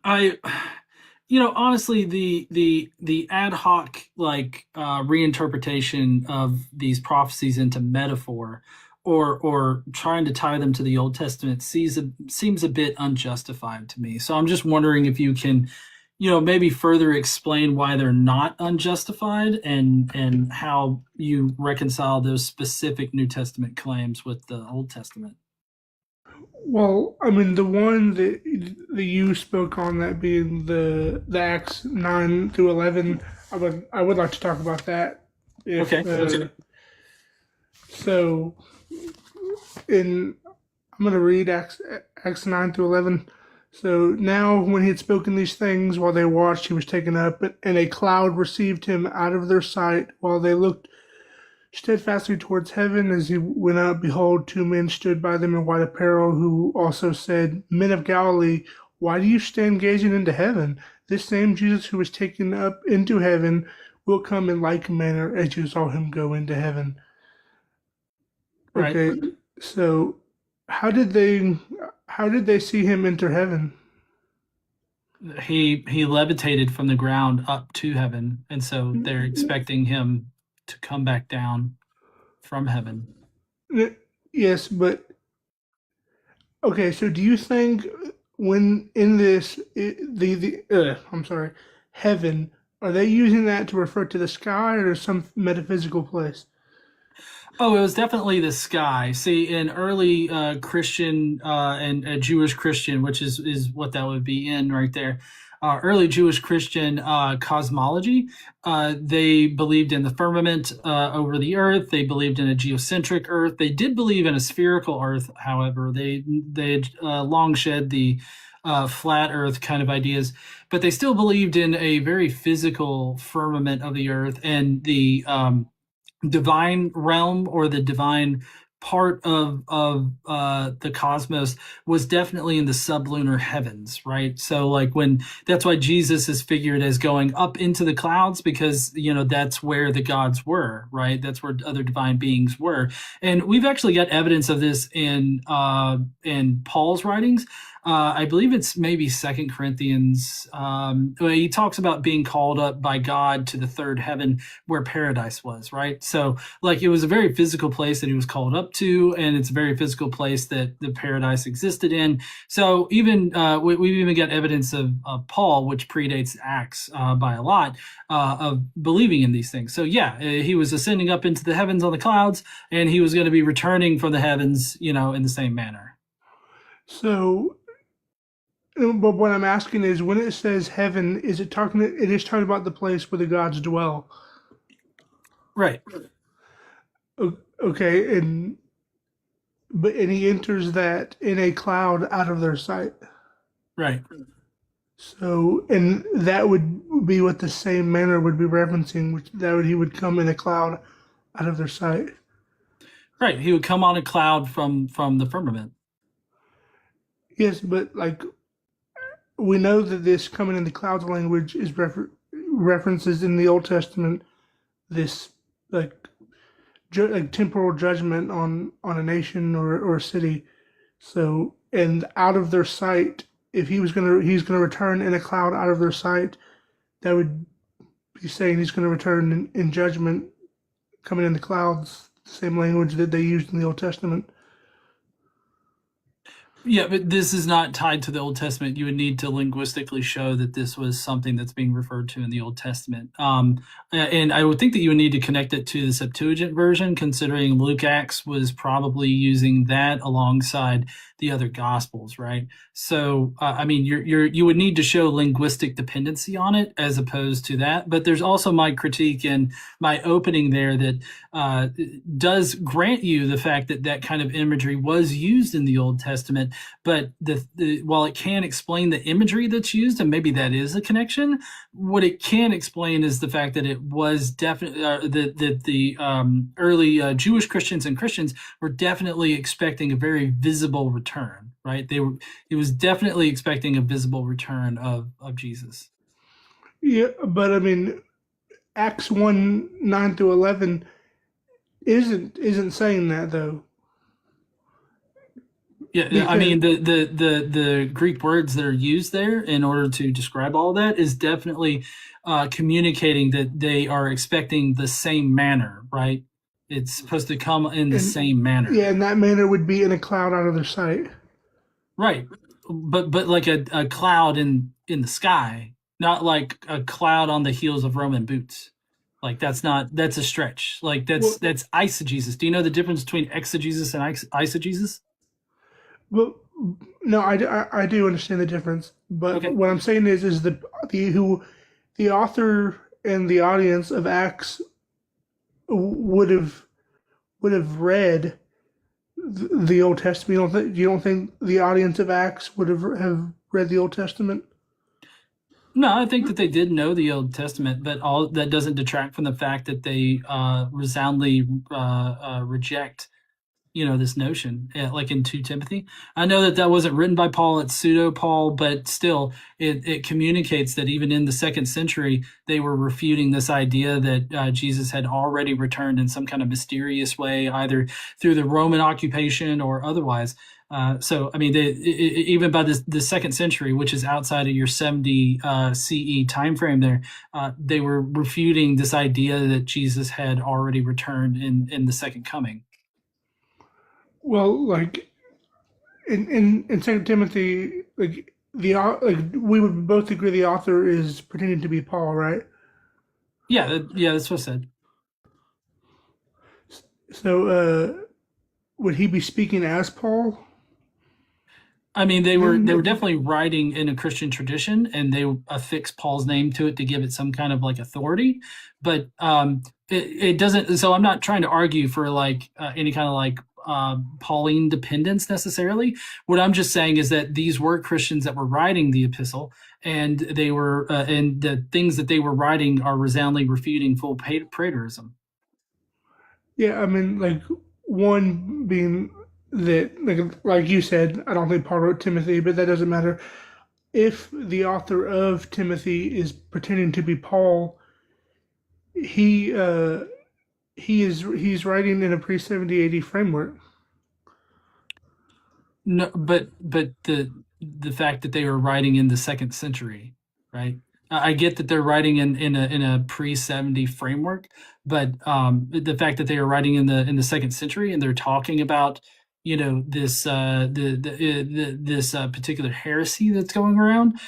honestly, the ad hoc reinterpretation of these prophecies into metaphor, or trying to tie them to the Old Testament seems a bit unjustified to me. So I'm just wondering if you can, maybe further explain why they're not unjustified, and how you reconcile those specific New Testament claims with the Old Testament. Well, I mean, the one that you spoke on, that being the Acts 9 through 11, I would like to talk about that. Okay. So, I'm going to read Acts 9 through 11. So now, when he had spoken these things, while they watched, he was taken up, and a cloud received him out of their sight. While they looked steadfastly towards heaven, as he went up, behold, 2 men stood by them in white apparel, who also said, Men of Galilee, why do you stand gazing into heaven? This same Jesus who was taken up into heaven will come in like manner as you saw him go into heaven. Right. Okay, so how did they see him enter heaven? He levitated from the ground up to heaven, and so they're expecting him to come back down from heaven. Yes, but okay. So, do you think when in this heaven, are they using that to refer to the sky or some metaphysical place? Oh, it was definitely the sky. See, in early Christian and Jewish Christian, which is what that would be in right there. Early Jewish Christian cosmology, they believed in the firmament over the earth. They believed in a geocentric earth. They did believe in a spherical earth, however. They had long shed the flat earth kind of ideas, but they still believed in a very physical firmament of the earth, and the divine realm, or the divine part of the cosmos, was definitely in the sublunar heavens, right? So that's why Jesus is figured as going up into the clouds, because that's where the gods were, right? That's where other divine beings were. And we've actually got evidence of this in Paul's writings. I believe it's maybe 2 Corinthians. He talks about being called up by God to the third heaven, where paradise was, right? So it was a very physical place that he was called up to, and it's a very physical place that the paradise existed in. So even we've even got evidence of Paul, which predates Acts by a lot, of believing in these things. So yeah, he was ascending up into the heavens on the clouds, and he was going to be returning from the heavens, in the same manner. So, but what I'm asking is, when it says heaven, it is talking about the place where the gods dwell. Right. Okay, and he enters that in a cloud out of their sight. Right. So, and that would be what the same manner would be referencing, he would come in a cloud out of their sight. Right. He would come on a cloud from the firmament. Yes, but we know that this coming in the clouds language is references in the Old Testament this like temporal judgment on a nation or a city. So, and out of their sight, if he's gonna return in a cloud out of their sight, that would be saying he's going to return in judgment, coming in the clouds. The same language that they used in the Old Testament. Yeah, but this is not tied to the Old Testament. You would need to linguistically show that this was something that's being referred to in the Old Testament. And I would think that you would need to connect it to the Septuagint version, considering Luke Acts was probably using that alongside the other Gospels, right? So, I mean, you would need to show linguistic dependency on it as opposed to that. But there's also my critique in my opening there that does grant you the fact that that kind of imagery was used in the Old Testament. But while it can explain the imagery that's used, and maybe that is a connection, what it can explain is the fact that it was definitely that the early Jewish Christians and Christians were definitely expecting a very visible return, right? It was definitely expecting a visible return of Jesus. Yeah, but I mean, Acts 1:9-11 isn't saying that though. Yeah, I mean the Greek words that are used there in order to describe all that is definitely communicating that they are expecting the same manner, right? It's supposed to come in the same manner. Yeah, and that manner would be in a cloud out of their sight. Right, but like a cloud in the sky, not like a cloud on the heels of Roman boots. Like that's a stretch. Like that's eisegesis. Do you know the difference between exegesis and eisegesis? Well, no, I do understand the difference, but Okay. what I'm saying is the author and the audience of Acts would have read the Old Testament. You don't think the audience of Acts would have read the Old Testament? No, I think that they did know the Old Testament, but all that doesn't detract from the fact that they resoundly reject, this notion, like in 2 Timothy. I know that wasn't written by Paul, it's pseudo Paul, but still it communicates that even in the 2nd century, they were refuting this idea that Jesus had already returned in some kind of mysterious way, either through the Roman occupation or otherwise. So, I mean, even by the 2nd century, which is outside of your 70 CE timeframe there, they were refuting this idea that Jesus had already returned in the second coming. Well, like in 2 Timothy, like we would both agree the author is pretending to be Paul, right? Yeah, that's what I said. So, would he be speaking as Paul? I mean, they were definitely writing in a Christian tradition, and they affixed Paul's name to it to give it some kind of like authority. But it doesn't. So I'm not trying to argue for like any kind of like Pauline dependence necessarily. What I'm just saying is that these were Christians that were writing the epistle, and they were and the things that they were writing are resoundingly refuting full preterism. Yeah, I mean, like one being that, like you said, I don't think Paul wrote Timothy, but that doesn't matter. If the author of Timothy is pretending to be Paul, he's writing in a pre-70 AD framework. No, but the fact that they were writing in the 2nd century, right? I get that they're writing in a pre-70 framework, but the fact that they are writing in the 2nd century and they're talking about this this particular heresy that's going around,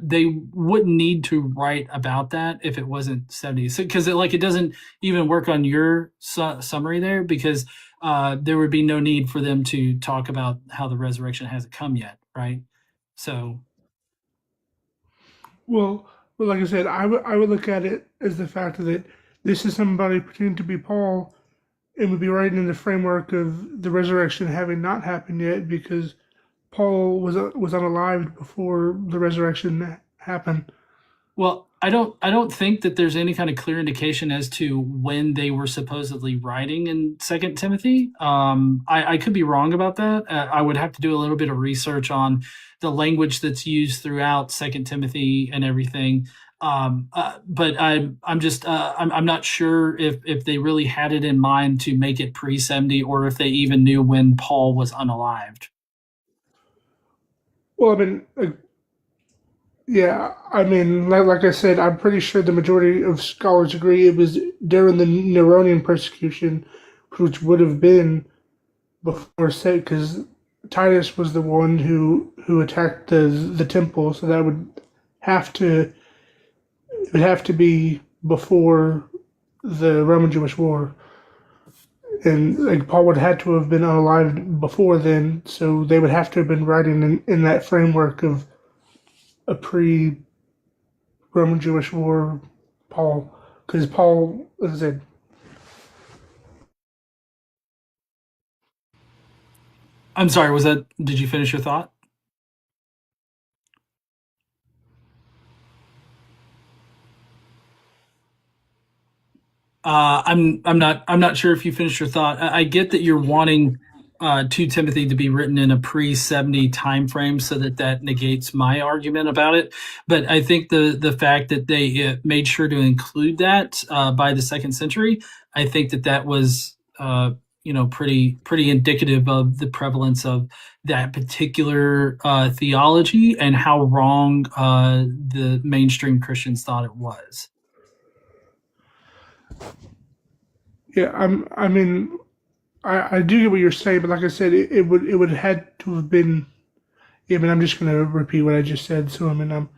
they wouldn't need to write about that if it wasn't 70. So because it doesn't even work on your summary there, because there would be no need for them to talk about how the resurrection hasn't come yet, right? So, well, like I said, I would look at it as the fact that this is somebody pretending to be Paul and would be writing in the framework of the resurrection having not happened yet, because Paul was unalived before the resurrection happened. Well, I don't think that there's any kind of clear indication as to when they were supposedly writing in 2 Timothy. I could be wrong about that. I would have to do a little bit of research on the language that's used throughout 2 Timothy and everything. But I'm not sure if they really had it in mind to make it pre-70 or if they even knew when Paul was unalived. Well, I mean, yeah, I mean, like I said, I'm pretty sure the majority of scholars agree it was during the Neronian persecution, which would have been before said, because Titus was the one who attacked the temple, so that would have to be before the Roman Jewish War, and like Paul would have had to have been unalived before then, so they would have to have been writing in that framework of a pre-Roman Jewish War Paul, because Paul, as I said. I'm sorry. Did you finish your thought? I'm not sure if you finished your thought. I get that you're wanting 2 Timothy to be written in a pre-70 time frame so that negates my argument about it. But I think the fact that they made sure to include that by the 2nd century, I think that was pretty indicative of the prevalence of that particular theology and how wrong the mainstream Christians thought it was. Yeah, I mean, I do get what you're saying, but like I said, it would had to have been. Yeah, I mean, I'm just going to repeat what I just said. So I mean,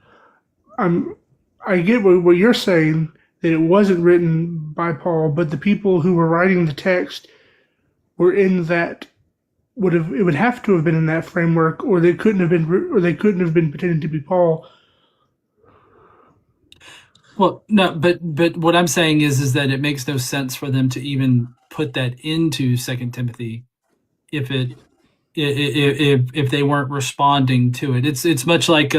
I get what you're saying, that it wasn't written by Paul, but the people who were writing the text were in that it would have to have been in that framework, or they couldn't have been pretending to be Paul. Well, no, but what I'm saying is that it makes no sense for them to even put that into 2 Timothy if they weren't responding to it. It's much like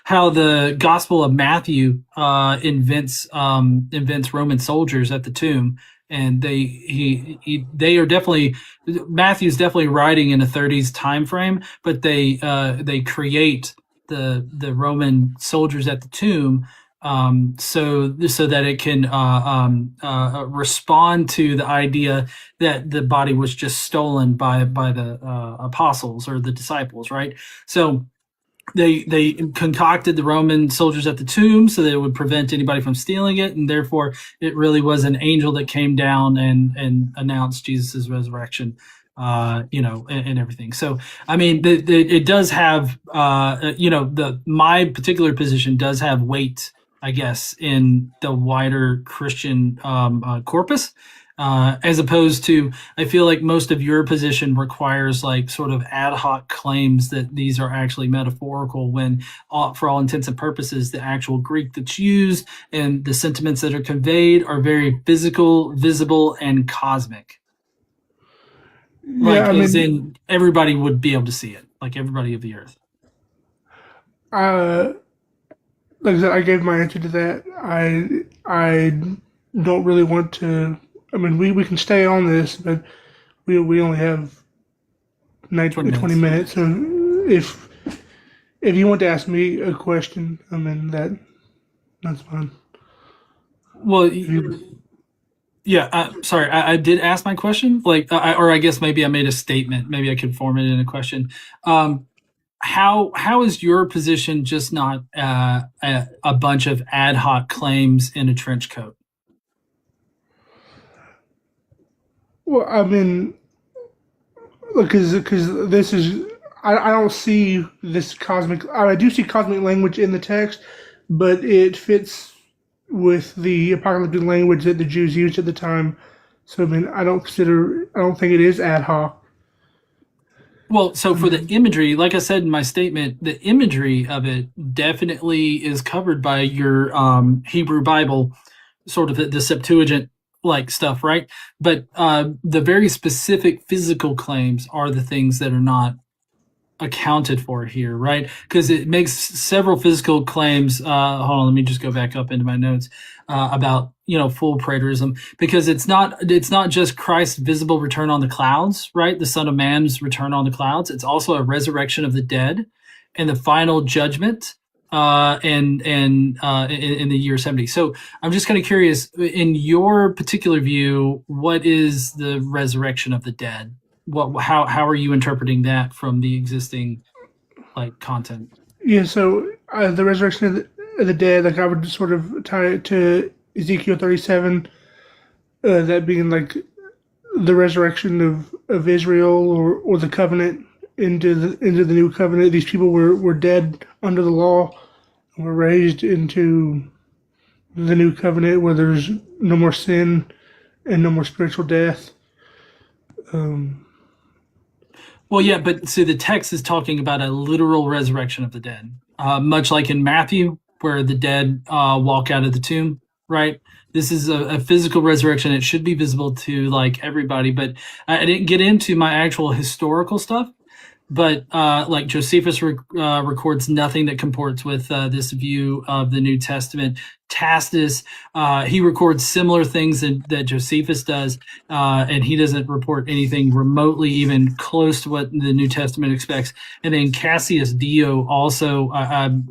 how the Gospel of Matthew invents Roman soldiers at the tomb, and they are definitely, Matthew's definitely writing in a 30s time frame, but they create the Roman soldiers at the tomb so that it can respond to the idea that the body was just stolen by the apostles or the disciples, right? So they concocted the Roman soldiers at the tomb so that it would prevent anybody from stealing it, and therefore it really was an angel that came down and announced Jesus' resurrection. And everything. So, I mean, it does have, my particular position does have weight, I guess, in the wider Christian corpus, as opposed to, I feel like most of your position requires like sort of ad hoc claims that these are actually metaphorical when, for all intents and purposes, the actual Greek that's used and the sentiments that are conveyed are very physical, visible, and cosmic. Like, Yeah, I as mean, in everybody would be able to see it, like everybody of the earth. like I said, I gave my answer to that. I don't really want to. I mean, we can stay on this, but we only have 20 minutes. So if you want to ask me a question, I mean that's fine. Well, yeah. Sorry, I did ask my question. Like, or I guess maybe I made a statement. Maybe I could form it in a question. How is your position just not a bunch of ad hoc claims in a trench coat? Well, I mean, because this is I don't see this cosmic. I do see cosmic language in the text, but it fits with the apocalyptic language that the Jews used at the time. So I mean, I don't think it is ad hoc. Well, so for the imagery, like I said in my statement, the imagery of it definitely is covered by your Hebrew Bible, sort of the Septuagint like stuff, right? But the very specific physical claims are the things that are not accounted for here, right? Because it makes several physical claims. Hold on, let me just go back up into my notes about full preterism, because it's not just Christ's visible return on the clouds, right? The Son of Man's return on the clouds. It's also a resurrection of the dead and the final judgment in the year 70. So I'm just kind of curious, in your particular view, what is the resurrection of the dead? How are you interpreting that from the existing like content? Yeah, so the resurrection of the dead, like I would sort of tie it to Ezekiel 37, that being like the resurrection of Israel or the covenant into the new covenant. These people were dead under the law and were raised into the new covenant where there's no more sin and no more spiritual death. Well, yeah, but see, the text is talking about a literal resurrection of the dead, much like in Matthew, where the dead walk out of the tomb, right? This is a physical resurrection. It should be visible to like everybody, but I didn't get into my actual historical stuff. But like Josephus records nothing that comports with this view of the New Testament. Tacitus, he records similar things that Josephus does, and he doesn't report anything remotely even close to what the New Testament expects. And then Cassius Dio also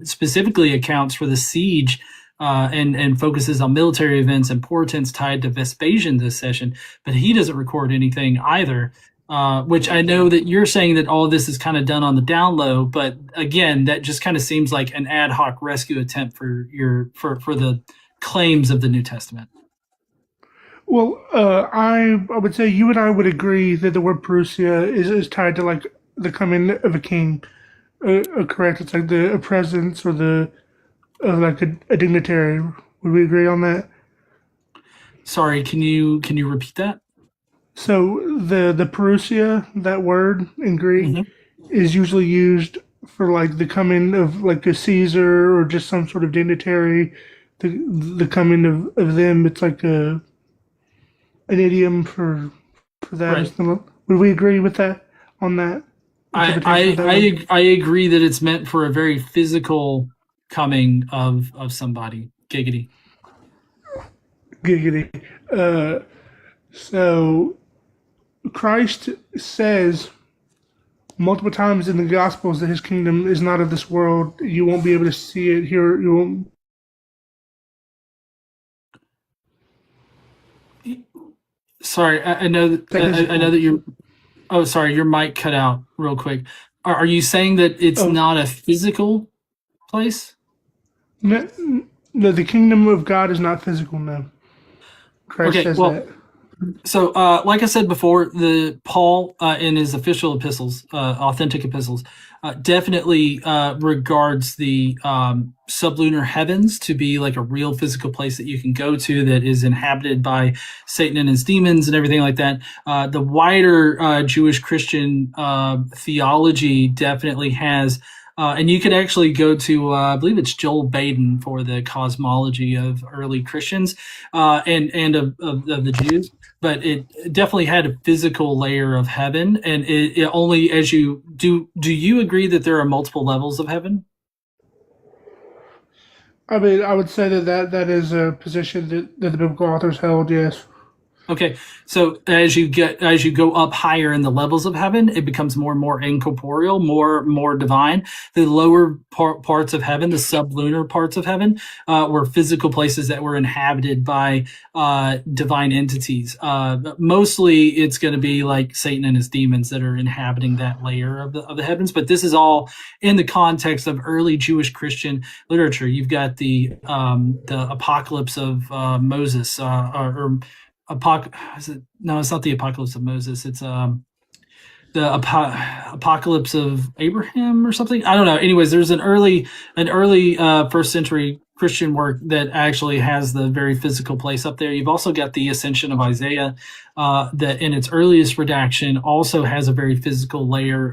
specifically accounts for the siege and focuses on military events and portents tied to Vespasian's accession, but he doesn't record anything either. Which I know that you're saying that all of this is kind of done on the down low, but again, that just kind of seems like an ad hoc rescue attempt for the claims of the New Testament. Well, I would say you and I would agree that the word parousia is tied to like the coming of a king. Correct? It's like a presence or like a dignitary. Would we agree on that? Sorry, can you repeat that? So the parousia, that word in Greek, is usually used for like the coming of like a Caesar or just some sort of dignitary. The coming of them. It's like an idiom for that. Right. Would we agree with that on that? I agree that it's meant for a very physical coming of somebody. Giggity. Giggity. So Christ says multiple times in the Gospels that his kingdom is not of this world. You won't be able to see it here. You won't. Sorry, I know that you're. Oh, sorry, your mic cut out real quick. Are you saying that it's not a physical place? No, the kingdom of God is not physical. No. Christ says that. So, like I said before, Paul in his official epistles, authentic epistles, definitely regards the sublunar heavens to be like a real physical place that you can go to that is inhabited by Satan and his demons and everything like that. The wider Jewish Christian theology definitely has. And you could actually go to, I believe it's Joel Baden for the cosmology of early Christians and of the Jews. But it definitely had a physical layer of heaven. And it only as you do you agree that there are multiple levels of heaven? I mean, I would say that is a position that the biblical authors held, yes. Okay, so as you go up higher in the levels of heaven, it becomes more and more incorporeal, more divine. The lower parts of heaven, the sublunar parts of heaven, were physical places that were inhabited by divine entities. Mostly, it's going to be like Satan and his demons that are inhabiting that layer of the heavens. But this is all in the context of early Jewish Christian literature. You've got the apocalypse of Moses, No, it's not the apocalypse of Moses. It's the apocalypse of Abraham or something. I don't know. Anyways, there's an early first century Christian work that actually has the very physical place up there. You've also got the Ascension of Isaiah that in its earliest redaction also has a very physical layer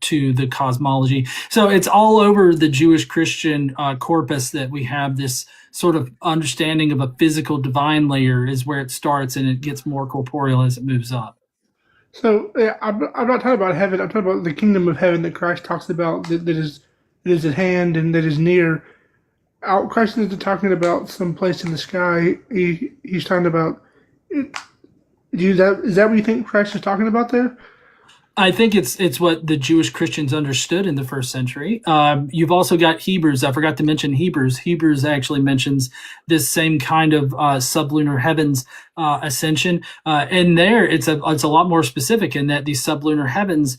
to the cosmology. So it's all over the Jewish Christian corpus that we have this sort of understanding of a physical divine layer is where it starts, and it gets more corporeal as it moves up. So I'm not talking about heaven. I'm talking about the kingdom of heaven that Christ talks about that is at hand and that is near. Christ isn't talking about some place in the sky. He's talking about. Is that what you think Christ is talking about there? I think it's what the Jewish Christians understood in the first century. You've also got Hebrews. I forgot to mention Hebrews. Hebrews actually mentions this same kind of sublunar heavens ascension. And there, it's a lot more specific in that these sublunar heavens,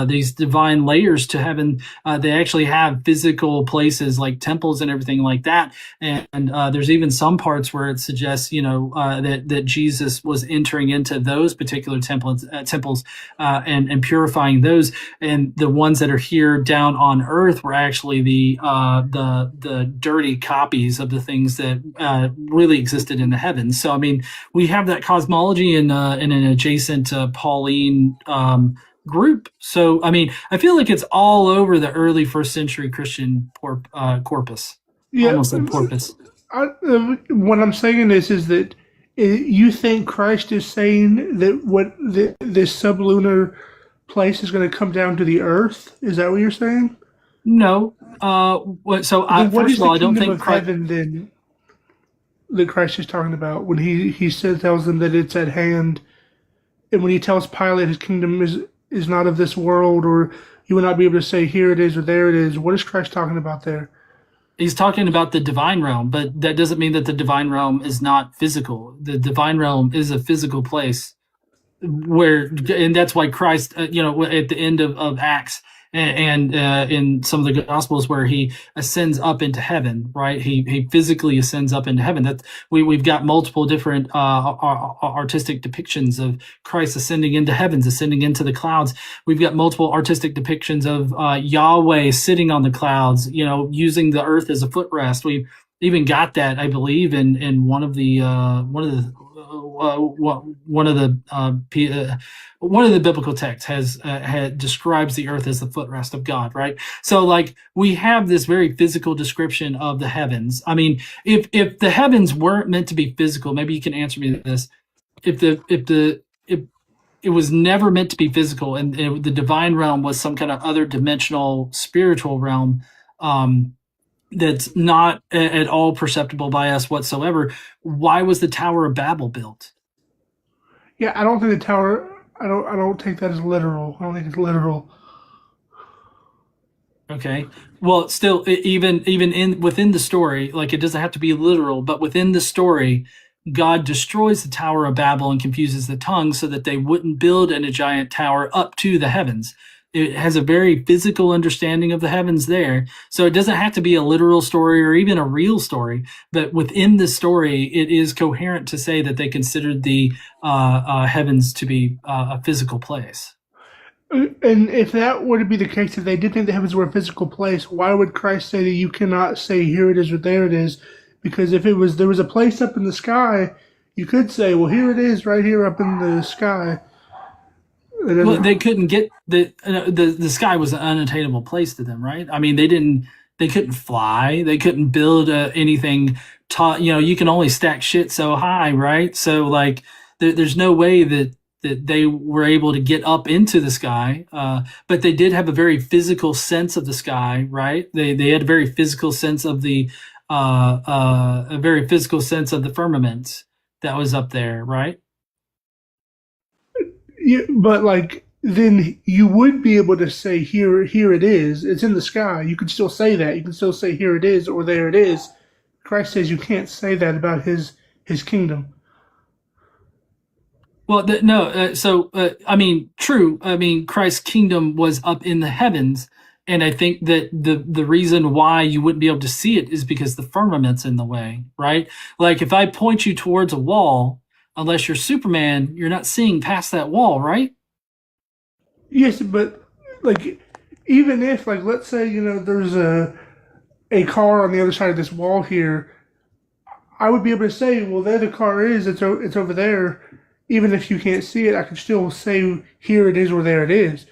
these divine layers to heaven, they actually have physical places like temples and everything like that. And there's even some parts where it suggests, that Jesus was entering into those particular temples and purifying those, and the ones that are here down on Earth were actually the dirty copies of the things that really existed in the heavens. So I mean, we have that cosmology in an adjacent Pauline group. So I mean, I feel like it's all over the early first century Christian corpus. Yeah, Almost like porpoise. What I'm saying is that you think Christ is saying that this sublunar place is going to come down to the earth? Is that what you're saying? No. What is the I don't think of heaven then that Christ is talking about when he tells them that it's at hand, and when he tells Pilate his kingdom is not of this world, or you will not be able to say here it is or there it is. What is Christ talking about there? He's talking about the divine realm, but that doesn't mean that the divine realm is not physical. The divine realm is a physical place and that's why Christ, at the end of Acts and in some of the Gospels where he ascends up into heaven, right? He physically ascends up into heaven. That we've got multiple different artistic depictions of Christ ascending into heavens, ascending into the clouds. We've got multiple artistic depictions of Yahweh sitting on the clouds, using the earth as a footrest. We've even got that, I believe, in one of the biblical texts describes the earth as the footrest of God, right? So like we have this very physical description of the heavens. I mean, if the heavens weren't meant to be physical, maybe you can answer me this. If it was never meant to be physical, and the divine realm was some kind of other dimensional spiritual realm, that's not at all perceptible by us whatsoever, why was the Tower of Babel built? Yeah, I don't think the tower. I don't take that as literal. I don't think it's literal. Okay. Well, still, even within the story, like it doesn't have to be literal, but within the story, God destroys the Tower of Babel and confuses the tongues so that they wouldn't build a giant tower up to the heavens. It has a very physical understanding of the heavens there. So it doesn't have to be a literal story or even a real story, but within the story, it is coherent to say that they considered the heavens to be a physical place. And if that were to be the case, if they did think the heavens were a physical place, why would Christ say that you cannot say here it is or there it is? Because if there was a place up in the sky, you could say, well, here it is right here up in the sky. Well, they couldn't get the sky was an unattainable place to them, right? I mean, they couldn't fly, they couldn't build anything. You can only stack shit so high, right? So like, there's no way that they were able to get up into the sky, but they did have a very physical sense of the sky, right? They had a very physical sense of the firmament that was up there, right? Yeah, but like then you would be able to say here it is. It's in the sky. You could still say that. You can still say here it is or there it is. Christ says you can't say that about his kingdom. Well, I mean, true. I mean, Christ's kingdom was up in the heavens, and I think that the reason why you wouldn't be able to see it is because the firmament's in the way, right? Like if I point you towards a wall, unless you're Superman, you're not seeing past that wall, right? Yes, but like even if like let's say there's a car on the other side of this wall here, I would be able to say, well, there the car is. It's over there. Even if you can't see it, I can still say here it is or there it is.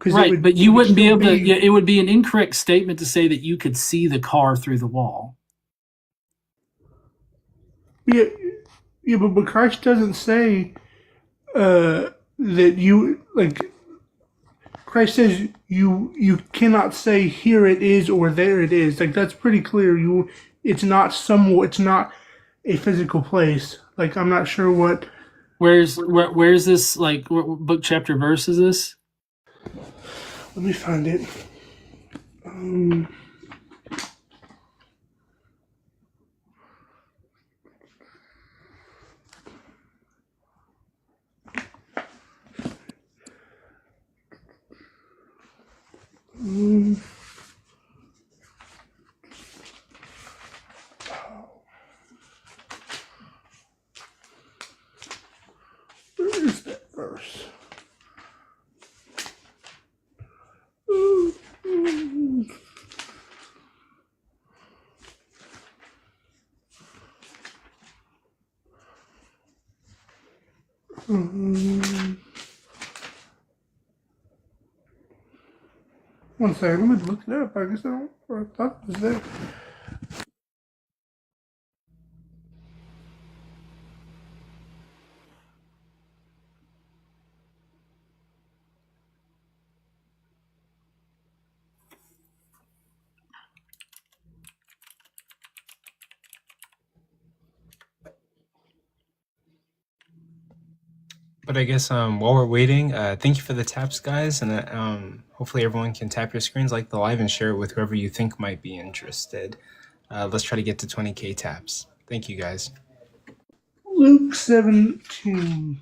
Right, but you wouldn't be able to. Yeah, it would be an incorrect statement to say that you could see the car through the wall. Yeah, but Christ doesn't say that you like. Christ says you cannot say here it is or there it is. Like that's pretty clear. It's not a physical place. Like I'm not sure what Where's this, like, what book, chapter, verse is this? Let me find it. Where is that verse? One second, let me look it up. I guess I thought it was there. But I guess while we're waiting, thank you for the taps, guys, and hopefully everyone can tap your screens, like the live, and share it with whoever you think might be interested. Let's try to get to 20K taps. Thank you, guys. Luke 17.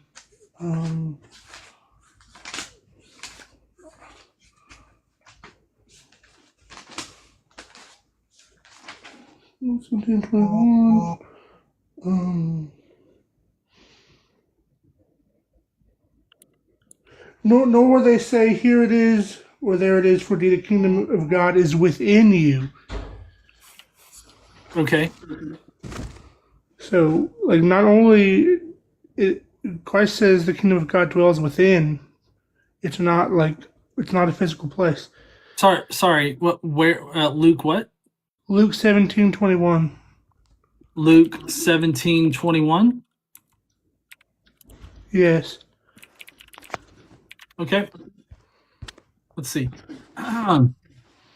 Luke 17:21. Nor will they say, "Here it is," or "There it is," for the kingdom of God is within you. Okay. So, like, not only Christ says the kingdom of God dwells within. It's not a physical place. Sorry. What? Where? Luke what? Luke 17:21. Luke 17:21. Yes. Okay. Let's see.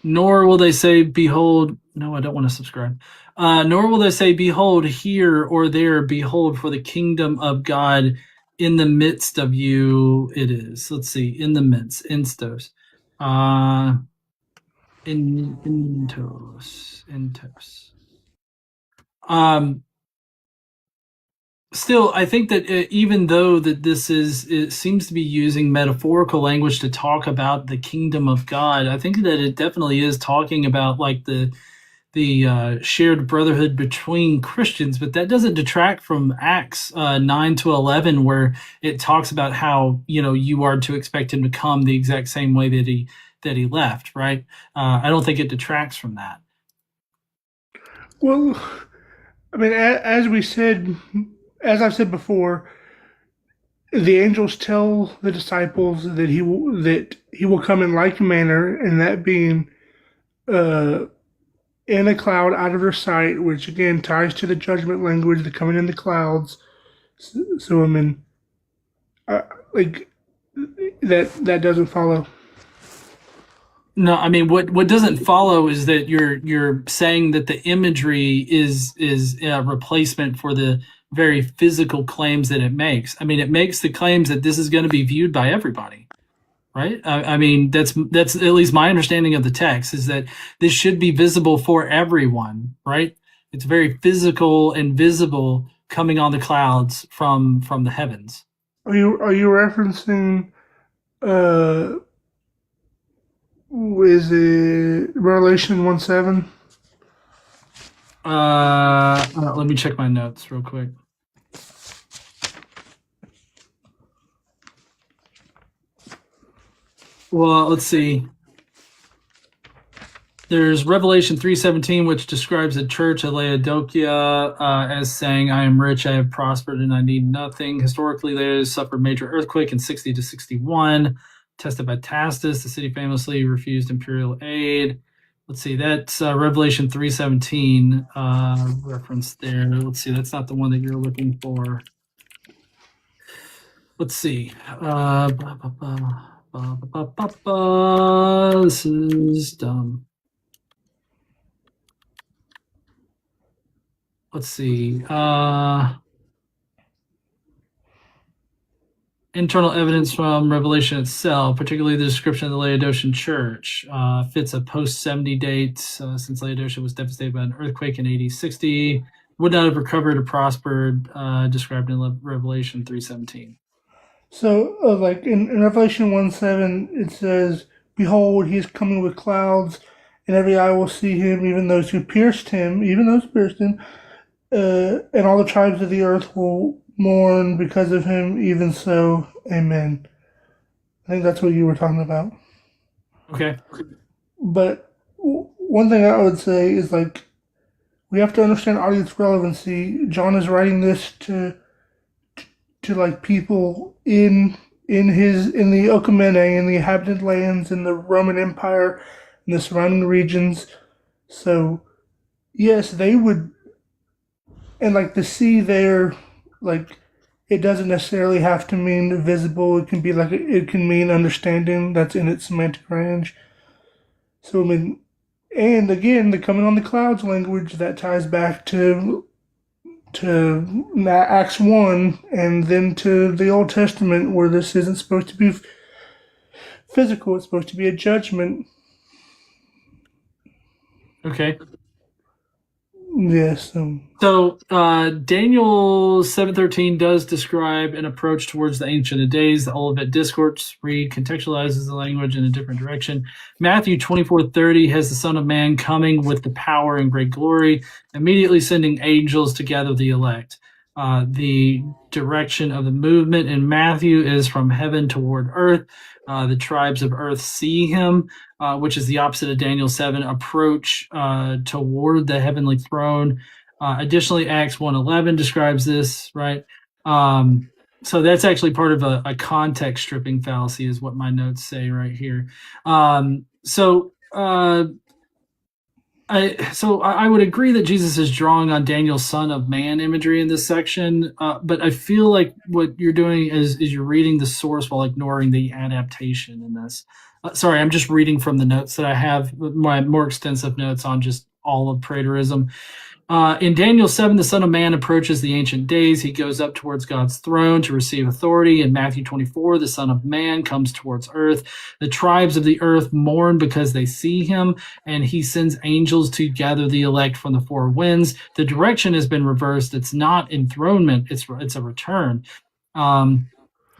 Nor will they say, "Behold." No, I don't want to subscribe. Nor will they say, "Behold, here," or "There." Behold, for the kingdom of God in the midst of you it is. Let's see. In the midst. Instos. Intos. Still, I think that even though that it seems to be using metaphorical language to talk about the kingdom of God, I think that it definitely is talking about, like, the shared brotherhood between Christians, but that doesn't detract from Acts 9 to 11, where it talks about how, you are to expect him to come the exact same way that he left, right? I don't think it detracts from that. Well, I mean, as I've said before, the angels tell the disciples that he will come in like manner, and that being in a cloud out of their sight, which again ties to the judgment language, the coming in the clouds. So I mean, like, that doesn't follow. No, I mean, what doesn't follow is that you're saying that the imagery is a replacement for the very physical claims that it makes. I mean, it makes the claims that this is going to be viewed by everybody, right? I mean, that's at least my understanding of the text, is that this should be visible for everyone, right? It's very physical and visible, coming on the clouds from the heavens. Are you referencing? Is it Revelation 1:7? Let me check my notes real quick. Well, let's see. There's Revelation 3:17, which describes the church of Laodicea as saying, "I am rich, I have prospered, and I need nothing." Historically, they suffered major earthquake in 60 to 61. Tested by Tacitus, the city famously refused imperial aid. Let's see, that's Revelation 3:17 reference there. Let's see, that's not the one that you're looking for. Let's see. This is dumb. Let's see. internal evidence from Revelation itself, particularly the description of the Laodicean church, fits a post-70 date since Laodicea was devastated by an earthquake in AD 60, would not have recovered or prospered, described in Revelation 3:17. So, like in Revelation 1:7, it says, "Behold, he is coming with clouds, and every eye will see him, even those who pierced him, and all the tribes of the earth will mourn because of him. Even so, amen." I think that's what you were talking about. Okay. But one thing I would say is, like, we have to understand audience relevancy. John is writing this to like people in the Okomene, in the inhabited lands, in the Roman Empire, in the surrounding regions. So yes, they would, and like the sea there, like, it doesn't necessarily have to mean visible. It can be like, it can mean understanding. That's in its semantic range. So I mean, and again, the coming on the clouds language, that ties back to Acts 1, and then to the Old Testament, where this isn't supposed to be physical. It's supposed to be a judgment. Okay. Yes. So Daniel 7:13 does describe an approach towards the Ancient of Days. The Olivet Discourse recontextualizes the language in a different direction. Matthew 24:30 has the Son of Man coming with the power and great glory, immediately sending angels to gather the elect. The direction of the movement in Matthew is from heaven toward earth. The tribes of earth see him, which is the opposite of Daniel 7, approach toward the heavenly throne. Additionally, Acts 1:11 describes this, right? So that's actually part of a context stripping fallacy, is what my notes say right here. I would agree that Jesus is drawing on Daniel's Son of Man imagery in this section, but I feel like what you're doing is you're reading the source while ignoring the adaptation in this. Sorry, I'm just reading from the notes that I have, my more extensive notes on just all of preterism. In Daniel 7, the Son of Man approaches the Ancient Days. He goes up towards God's throne to receive authority. In Matthew 24, the Son of Man comes towards earth. The tribes of the earth mourn because they see him, and he sends angels to gather the elect from the four winds. The direction has been reversed. It's not enthronement. It's a return. And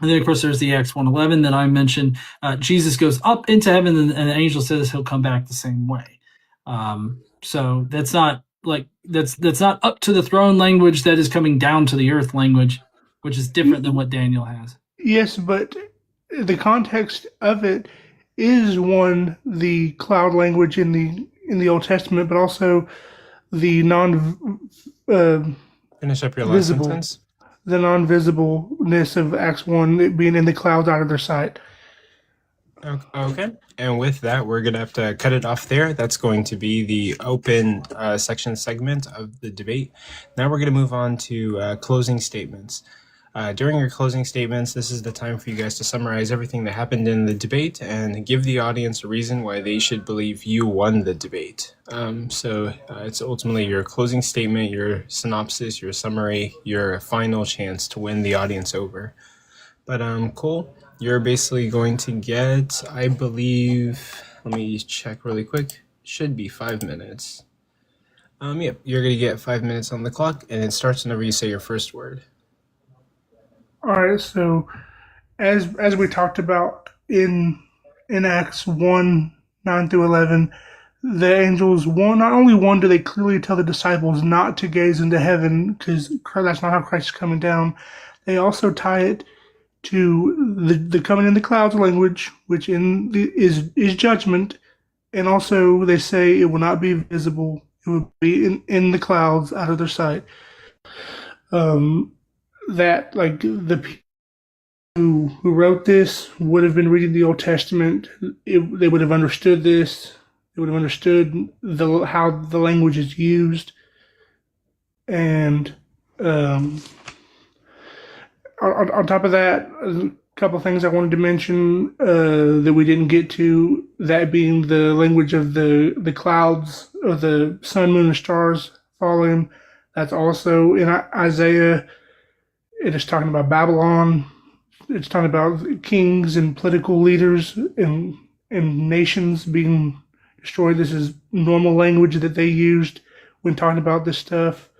then, of course, there's the Acts 1:11 that I mentioned. Jesus goes up into heaven, and the angel says he'll come back the same way. So that's not that's not up to the throne language. That is coming down to the earth language, which is different than what Daniel has. Yes, but the context of it is, one, the cloud language in the Old Testament, but also the Finish up your last sentence. The non-visibleness of Acts 1, it being in the clouds out of their sight. Okay. And with that, we're going to have to cut it off there. That's going to be the open section segment of the debate. Now we're going to move on to closing statements. During your closing statements, this is the time for you guys to summarize everything that happened in the debate and give the audience a reason why they should believe you won the debate. So it's ultimately your closing statement, your synopsis, your summary, your final chance to win the audience over. But cool. You're basically going to get, I believe, let me check really quick, should be 5 minutes. Yep, you're going to get 5 minutes on the clock, and it starts whenever you say your first word. All right, so as we talked about in Acts 1, 9 through 11, the angels, not only do they clearly tell the disciples not to gaze into heaven, because that's not how Christ is coming down, they also tie it to the coming in the clouds language, which is judgment, and also they say it will not be visible; it will be in the clouds, out of their sight. That, like, the people who wrote this would have been reading the Old Testament. They would have understood this. They would have understood how the language is used, and on top of that, a couple of things I wanted to mention that we didn't get to, that being the language of the clouds, of the sun, moon, and stars falling. That's also in Isaiah. It is talking about Babylon it's talking about kings and political leaders and nations being destroyed. This is normal language that they used when talking about this stuff.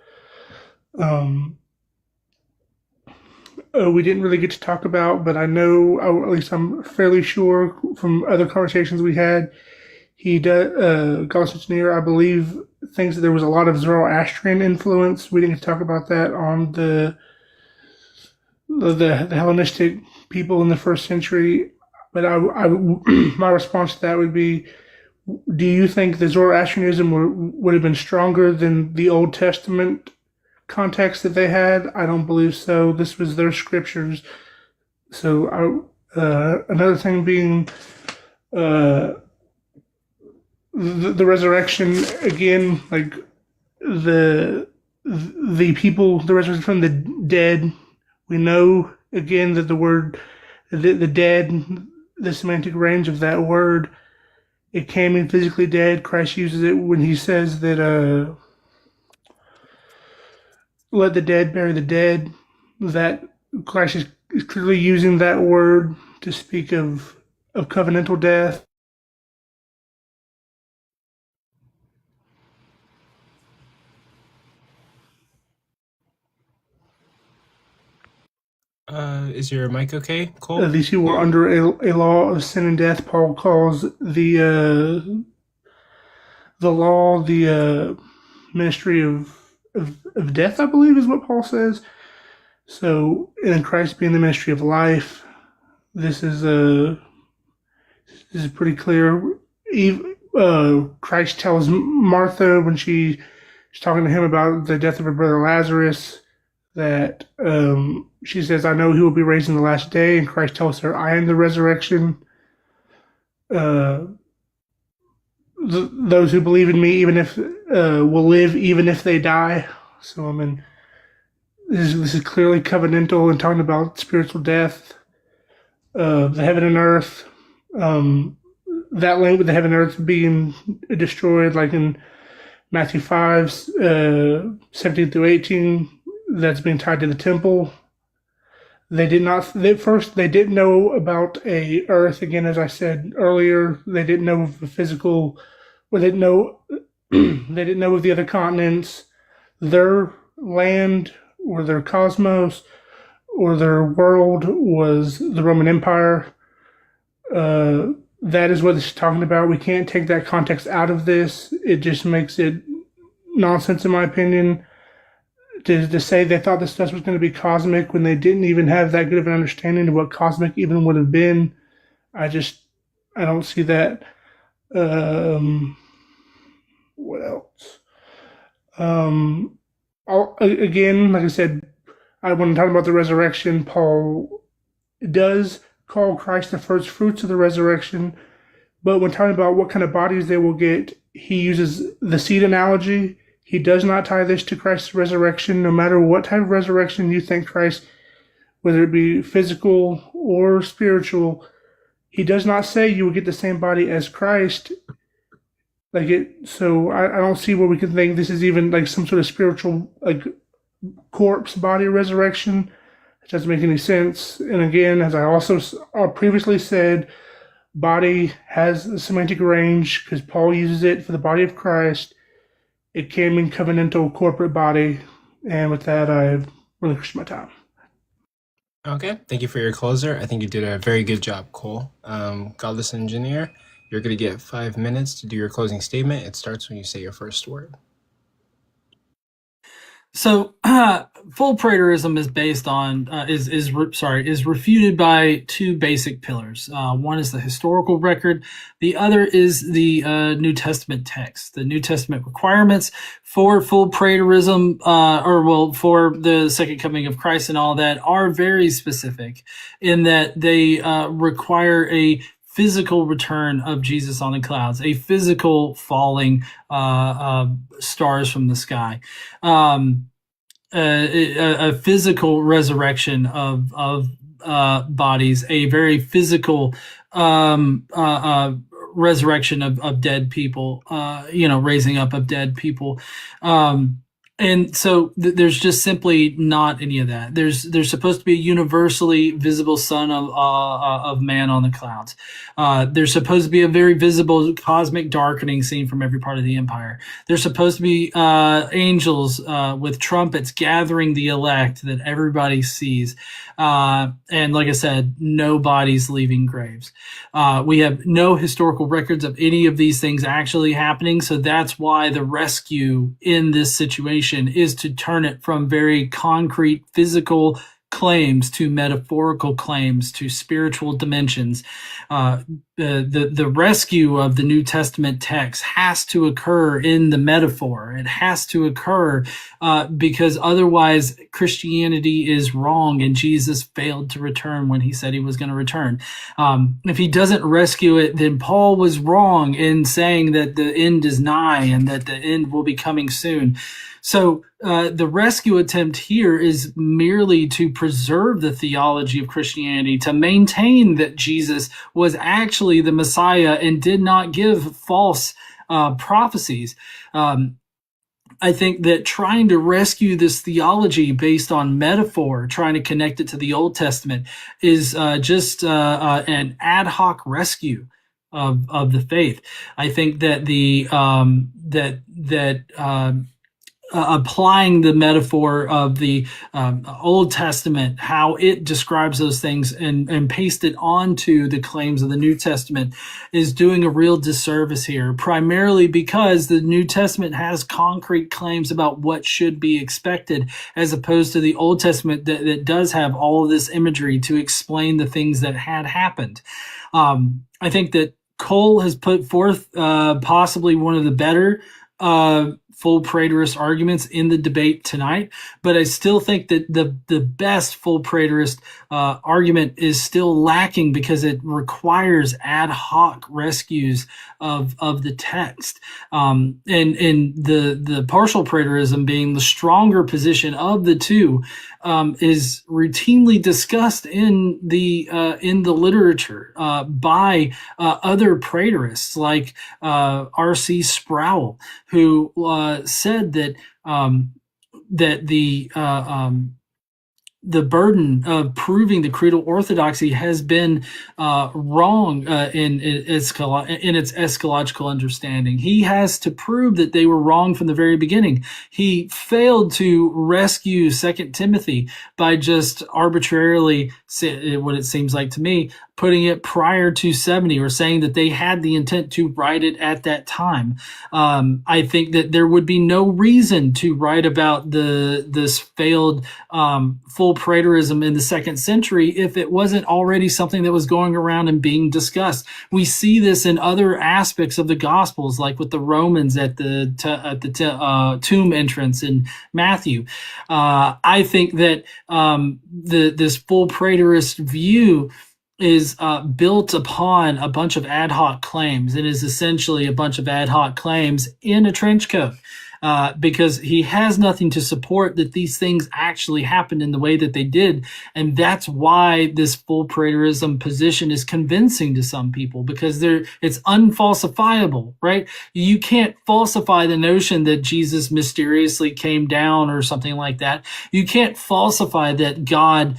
We didn't really get to talk about, but I know, or at least I'm fairly sure from other conversations we had, Gauss Engineer, I believe, thinks that there was a lot of Zoroastrian influence. We didn't talk about that on the Hellenistic people in the first century. But my response to that would be, do you think that Zoroastrianism would have been stronger than the Old Testament context that they had? I don't believe so. This was their scriptures. So another thing being the resurrection, again, like the people, the resurrection from the dead. We know again that the word the dead, the semantic range of that word, it can mean physically dead. Christ uses it when he says that let the dead bury the dead. That Christ is clearly using that word to speak of covenantal death. Is your mic okay, Cole? These people were under a law of sin and death. Paul calls the law the ministry of death, I believe is what Paul says. So, in Christ being the ministry of life, this is pretty clear. Christ tells Martha when she's talking to him about the death of her brother Lazarus that she says, "I know he will be raised in the last day," and Christ tells her, "I am the resurrection. Those who believe in me, even if will live, even if they die." So I mean, this is clearly covenantal and talking about spiritual death, the heaven and earth. That link with the heaven and earth being destroyed, like in Matthew 5, 17 through 18, that's being tied to the temple. They didn't know about a earth. Again, as I said earlier, they didn't know of the physical, or they didn't know of the other continents. Their land or their cosmos or their world was the Roman Empire. That is what it's talking about. We can't take that context out of this. It just makes it nonsense, in my opinion, to say they thought this stuff was going to be cosmic when they didn't even have that good of an understanding of what cosmic even would have been. I don't see that. What else? Again, like I said, when I'm talking about the resurrection, Paul does call Christ the first fruits of the resurrection, but when talking about what kind of bodies they will get, he uses the seed analogy. He does not tie this to Christ's resurrection, no matter what type of resurrection you think Christ, whether it be physical or spiritual, he does not say you will get the same body as Christ. So I don't see where we can think this is even like some sort of spiritual, like, corpse body resurrection. It doesn't make any sense. And again, as I also previously said, body has a semantic range because Paul uses it for the body of Christ. It can mean covenantal corporate body. And with that, I've relinquished my time. Okay, thank you for your closer. I think you did a very good job, Cole. Godless Engineer, you're going to get 5 minutes to do your closing statement. It starts when you say your first word. So, full preterism is based on is refuted by two basic pillars. One is the historical record. The other is the New Testament text. The New Testament requirements for full preterism, for the second coming of Christ and all that, are very specific in that they require a physical return of Jesus on the clouds, a physical falling stars from the sky, a physical resurrection of bodies, a very physical resurrection of dead people, raising up of dead people. And so there's just simply not any of that. There's supposed to be a universally visible son of man on the clouds. There's supposed to be a very visible cosmic darkening seen from every part of the empire. There's supposed to be angels with trumpets gathering the elect that everybody sees. And like I said, no bodies leaving graves. We have no historical records of any of these things actually happening. So that's why the rescue in this situation is to turn it from very concrete physical claims to metaphorical claims to spiritual dimensions. The rescue of the New Testament text has to occur in the metaphor. It has to occur because otherwise Christianity is wrong and Jesus failed to return when he said he was going to return. If he doesn't rescue it, then Paul was wrong in saying that the end is nigh and that the end will be coming soon. So the rescue attempt here is merely to preserve the theology of Christianity, to maintain that Jesus was actually the Messiah and did not give false prophecies. I think that trying to rescue this theology based on metaphor, trying to connect it to the Old Testament, is just an ad hoc rescue of the faith. I think that applying the metaphor of the Old Testament, how it describes those things, and paste it onto the claims of the New Testament is doing a real disservice here, primarily because the New Testament has concrete claims about what should be expected, as opposed to the Old Testament that does have all of this imagery to explain the things that had happened. I think that Cole has put forth possibly one of the better full preterist arguments in the debate tonight, but I still think that the best full preterist argument is still lacking because it requires ad hoc rescues of the text, and the partial preterism being the stronger position of the two is routinely discussed in the literature by other preterists like R.C. Sproul, who said that the burden of proving the creedal orthodoxy has been wrong in its eschatological understanding. He has to prove that they were wrong from the very beginning. He failed to rescue 2 Timothy by just arbitrarily, what it seems like to me, putting it prior to 70 or saying that they had the intent to write it at that time. I think that there would be no reason to write about this failed full preterism in the 2nd century if it wasn't already something that was going around and being discussed. We see this in other aspects of the Gospels, like with the Romans at the tomb entrance in Matthew. I think that this full preterist view is built upon a bunch of ad hoc claims. It is essentially a bunch of ad hoc claims in a trench coat. Because he has nothing to support that these things actually happened in the way that they did. And that's why this full preterism position is convincing to some people, because it's unfalsifiable, right? You can't falsify the notion that Jesus mysteriously came down or something like that. You can't falsify that God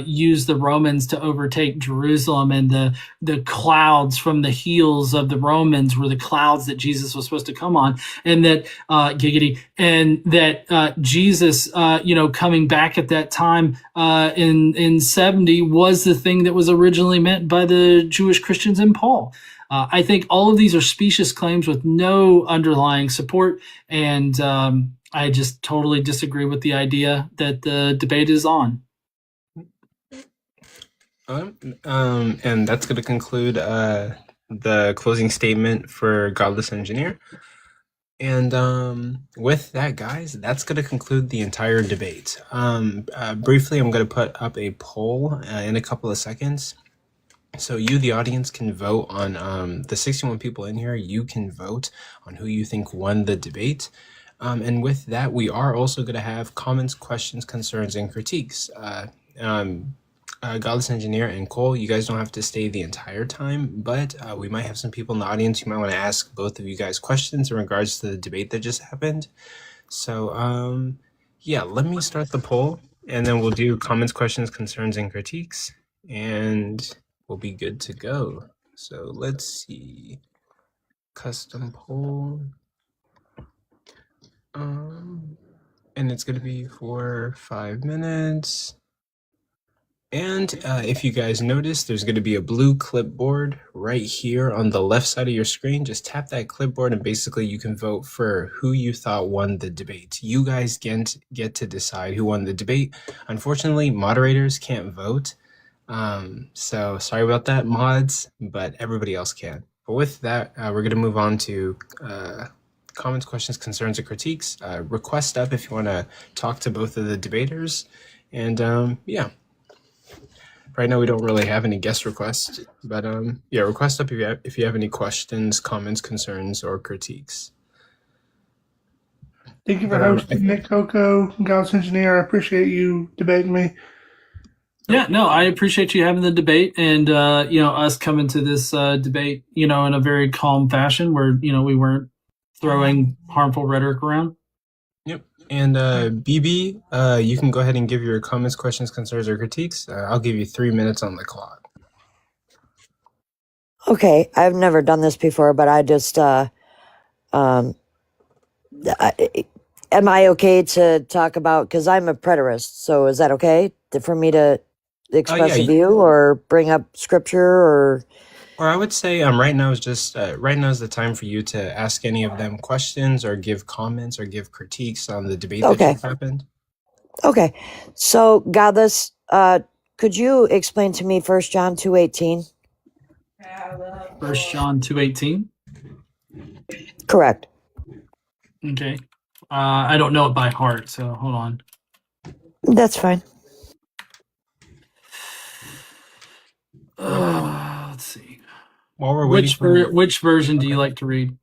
used the Romans to overtake Jerusalem, and the clouds from the heels of the Romans were the clouds that Jesus was supposed to come on, and that and that Jesus, coming back at that time in 70 was the thing that was originally meant by the Jewish Christians and Paul. I think all of these are specious claims with no underlying support, and I just totally disagree with the idea that the debate is on. And that's going to conclude the closing statement for Godless Engineer. And with that, guys, that's going to conclude the entire debate. Briefly, I'm going to put up a poll in a couple of seconds. So you, the audience, can vote on the 61 people in here. You can vote on who you think won the debate. And with that, we are also going to have comments, questions, concerns, and critiques. Godless Engineer and Cole, you guys don't have to stay the entire time, but we might have some people in the audience who might want to ask both of you guys questions in regards to the debate that just happened. So, yeah, let me start the poll, and then we'll do comments, questions, concerns, and critiques, and we'll be good to go. So let's see. Custom poll. And it's going to be for 5 minutes. And if you guys notice, there's going to be a blue clipboard right here on the left side of your screen. Just tap that clipboard and basically you can vote for who you thought won the debate. You guys get to decide who won the debate. Unfortunately, moderators can't vote. So sorry about that, mods, but everybody else can. But with that, we're going to move on to comments, questions, concerns, or critiques. Request up if you want to talk to both of the debaters. And yeah. Right now, we don't really have any guest requests, but yeah, request up if you have any questions, comments, concerns, or critiques. Thank you for hosting, Nick, Coco, Gauss Engineer. I appreciate you debating me. Yeah, no, I appreciate you having the debate and, us coming to this debate, in a very calm fashion where, we weren't throwing harmful rhetoric around. Yep. And BB, you can go ahead and give your comments, questions, concerns, or critiques. I'll give you 3 minutes on the clock. Okay, I've never done this before, but I just, am I okay to talk about, because I'm a preterist, so is that okay for me to express a view or bring up scripture or I would say right now is just right now is the time for you to ask any of them questions or give comments or give critiques on the debate that just happened. Okay, so Godless, could you explain to me 1 John 2:18? 1 John 2:18? Correct. Okay. I don't know it by heart, so hold on. That's fine. Let's see. While we're waiting which version do you like to read?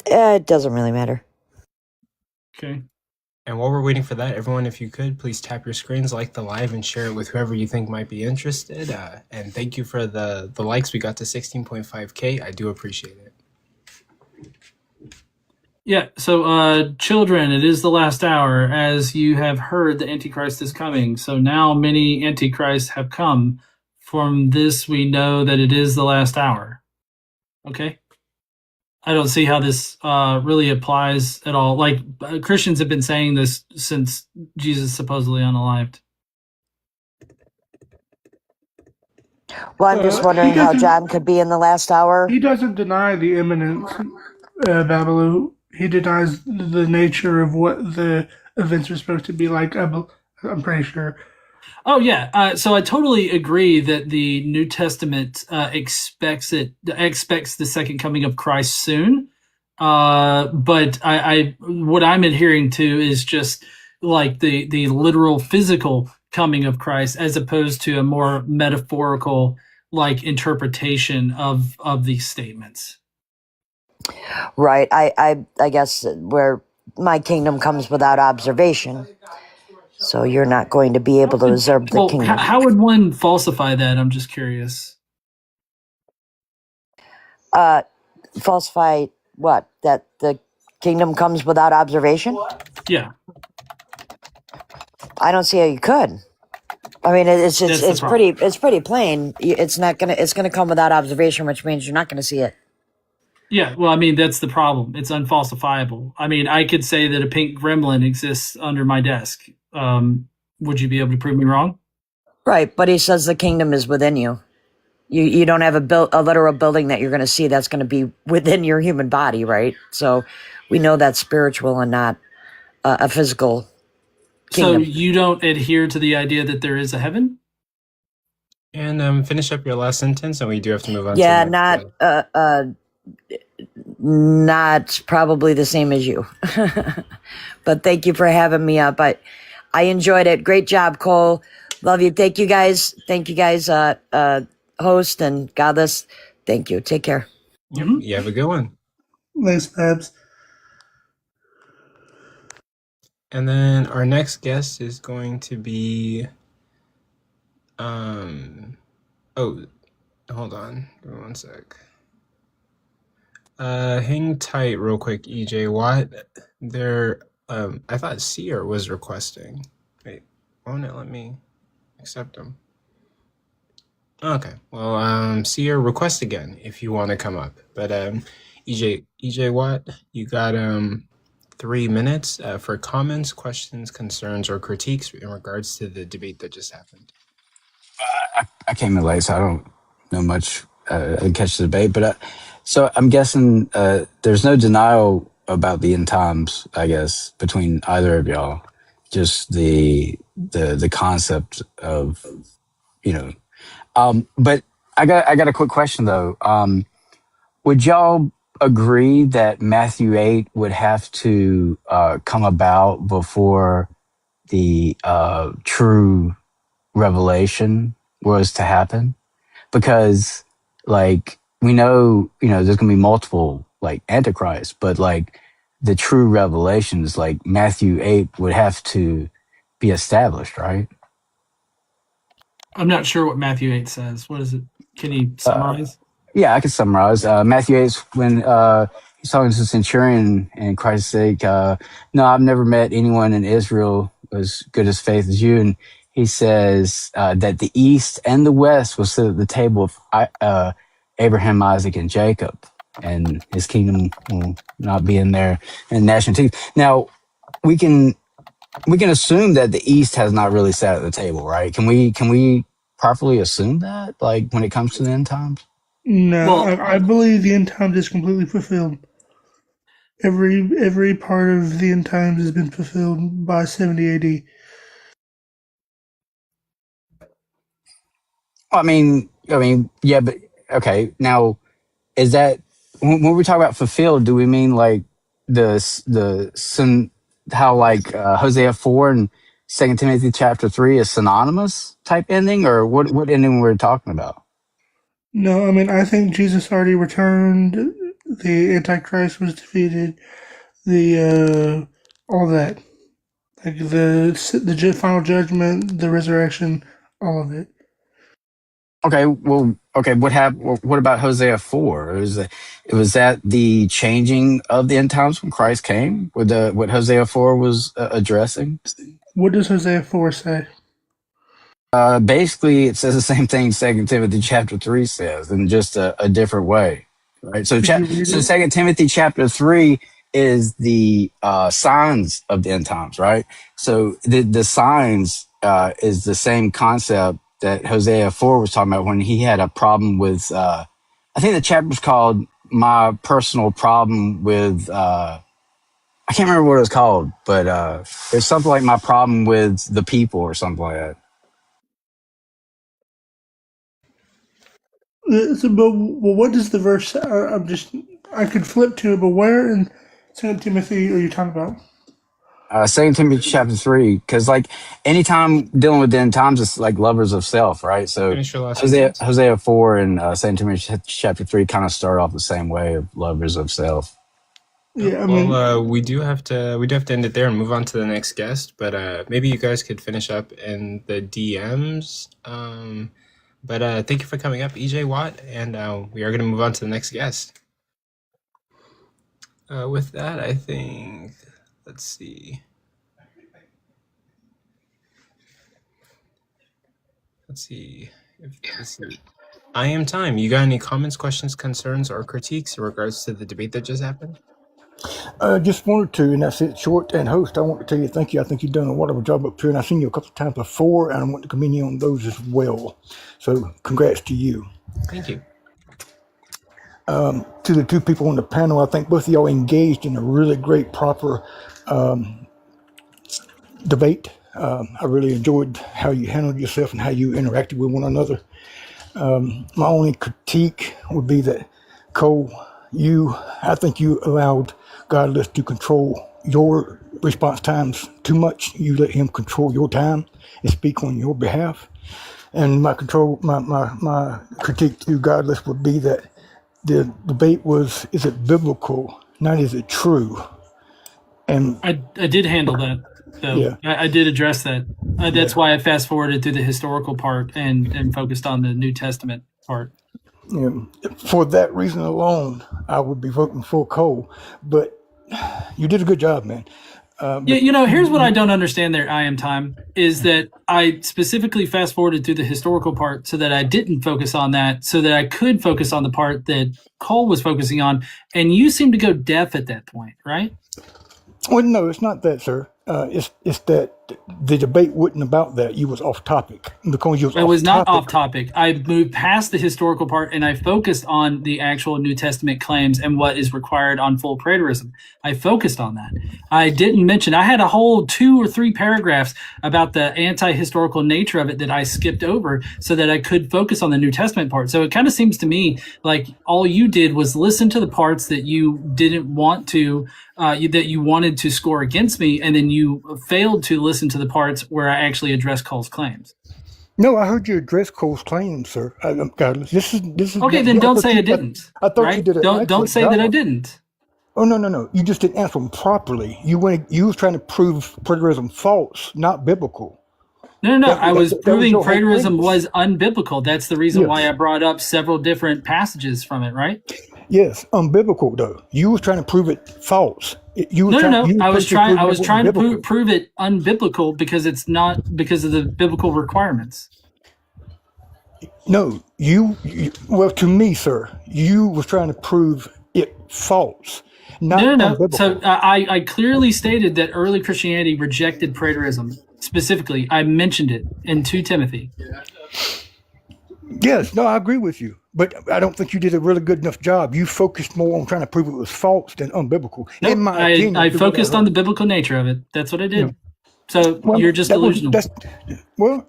It doesn't really matter. Okay. And while we're waiting for that, everyone, if you could, please tap your screens, like the live, and share it with whoever you think might be interested. And thank you for the likes. We got to 16.5K. I do appreciate it. Yeah, so children, it is the last hour. As you have heard, the Antichrist is coming. So now many Antichrists have come. From this, we know that it is the last hour. Okay? I don't see how this really applies at all. Like, Christians have been saying this since Jesus supposedly unalived. Well, I'm just wondering how John could be in the last hour. He doesn't deny the imminence of Babalu. He denies the nature of what the events are supposed to be like. I'm pretty sure. Oh yeah, so I totally agree that the New Testament expects the second coming of Christ soon. But I what I'm adhering to is just like the literal physical coming of Christ, as opposed to a more metaphorical like interpretation of these statements. Right. I guess where my kingdom comes without observation. So you're not going to be able to observe the kingdom. How would one falsify that? I'm just curious. Falsify what? That the kingdom comes without observation? Yeah. I don't see how you could. I mean, it's pretty plain. It's gonna come without observation, which means you're not gonna see it. Yeah, well, I mean, that's the problem. It's unfalsifiable. I mean, I could say that a pink gremlin exists under my desk. Would you be able to prove me wrong? Right, but he says the kingdom is within you. You don't have a literal building that you're going to see that's going to be within your human body, right? So we know that's spiritual and not a physical kingdom. So you don't adhere to the idea that there is a heaven? And finish up your last sentence, and we do have to move on. Yeah, to not probably the same as you. But thank you for having me up. I enjoyed it. Great job, Cole. Love you. Thank you guys. Host and Godless. Thank you. Take care. Yep. You have a good one. Thanks, Babs. And then our next guest is going to be oh, hold on. Give me one sec. Hang tight real quick, EJ Watt. I thought Seer was requesting. Wait, won't it let me accept him? Okay, well, Seer, request again if you want to come up. But EJ Watt, you got 3 minutes for comments, questions, concerns, or critiques in regards to the debate that just happened. I came in late, so I don't know much. I didn't catch the debate, but so I'm guessing there's no denial about the end times, I guess, between either of y'all. Just the concept of, you know. But I got a quick question though. Would y'all agree that Matthew 8 would have to come about before the true revelation was to happen? Because like we know, there's gonna be multiple like antichrists, but like the true revelations, like Matthew 8 would have to be established, right? I'm not sure what Matthew 8 says. What is it? Can you summarize? Yeah, I can summarize. Matthew 8 is when he's talking to the centurion and Christ's sake, no, I've never met anyone in Israel as good as faith as you. And he says that the East and the West will sit at the table of Abraham, Isaac, and Jacob, and his kingdom will not be in there and national teeth. Now, we can assume that the East has not really sat at the table, right? Can we properly assume that, like, when it comes to the end times? No, Well- I believe the end times is completely fulfilled. Every part of the end times has been fulfilled by 70 AD. I mean, yeah, but okay. Now, is that when we talk about fulfilled? Do we mean like how like Hosea 4 and 2 Timothy chapter 3 is synonymous type ending, or what ending we're talking about? No, I mean I think Jesus already returned. The Antichrist was defeated. The all that, like the final judgment, the resurrection, all of it. Okay, well, okay. What about Hosea 4? Was that the changing of the end times when Christ came? What Hosea 4 was addressing? What does Hosea 4 say? Basically, it says the same thing 2 Timothy chapter 3 says, in just a different way, right? So, Could you read it? 2 Timothy chapter 3 is the signs of the end times, right? So the signs is the same concept that Hosea 4 was talking about when he had a problem with, I think the chapter was called My Personal Problem with, I can't remember what it was called, but it's something like My Problem with the People or something like that. Well, what does the verse? I could flip to it, but where in 2 Timothy are you talking about? 2 Timothy chapter 3, because like anytime dealing with the end times, it's like lovers of self, right? So Finish your last sentence. Hosea 4 and 2 Timothy chapter 3 kind of start off the same way of lovers of self. Yeah, I mean, we do have to end it there and move on to the next guest. But maybe you guys could finish up in the DMs. But thank you for coming up, EJ Watt, and we are going to move on to the next guest. With that, I think, let's see. I am time. You got any comments, questions, concerns, or critiques in regards to the debate that just happened? Just wanted to, and that's it, short. And host, I want to tell you thank you. I think you've done a wonderful job up here, and I've seen you a couple of times before, and I want to commend you on those as well. So, congrats to you. Thank you. To the two people on the panel, I think both of y'all engaged in a really great, proper debate. I really enjoyed how you handled yourself and how you interacted with one another. My only critique would be that, Cole, I think you allowed Godless to control your response times too much. You let him control your time and speak on your behalf. And my critique to Godless would be that the debate was, is it biblical, not is it true? And I did handle that, though. Yeah. I did address that. That's why I fast forwarded through the historical part and focused on the New Testament part. For that reason alone, I would be voting for Cole. But you did a good job, man. Yeah, here's what I don't understand there, I am time, is that I specifically fast forwarded through the historical part so that I didn't focus on that, so that I could focus on the part that Cole was focusing on, and you seem to go deaf at that point, right? Well, no, it's not that, sir. It's that the debate wasn't about that. You was off topic because you was I off was not topic. off topic. I moved past the historical part and I focused on the actual New Testament claims and what is required on full preterism. I focused on that. I didn't mention, I had a whole 2 or 3 paragraphs about the anti-historical nature of it that I skipped over so that I could focus on the New Testament part. So it kind of seems to me like all you did was listen to the parts that you didn't want to, that you wanted to score against me, and then you failed to listen to the parts where I actually addressed Cole's claims. No, I heard you address Cole's claims, sir. This is okay. Then don't say I didn't. I thought right? you did it. Don't say that I didn't. Oh no! You just didn't answer them properly. You was trying to prove preterism false, not biblical. No. I was proving your whole preterism premise. was unbiblical. That's the reason Yes. why I brought up several different passages from it, right? Yes, unbiblical though. You was trying to prove it false. No. I was trying to prove it unbiblical because it's not because of the biblical requirements. No, well, to me, sir, you was trying to prove it false, not No. unbiblical. So I clearly stated that early Christianity rejected preterism. Specifically, I mentioned it in 2 Timothy. Yes, no, I agree with you, but I don't think you did a really good enough job. You focused more on trying to prove it was false than unbiblical. Nope, in my opinion, I focused on the biblical nature of it. That's what I did. Yeah. So Well, you're just delusional. Why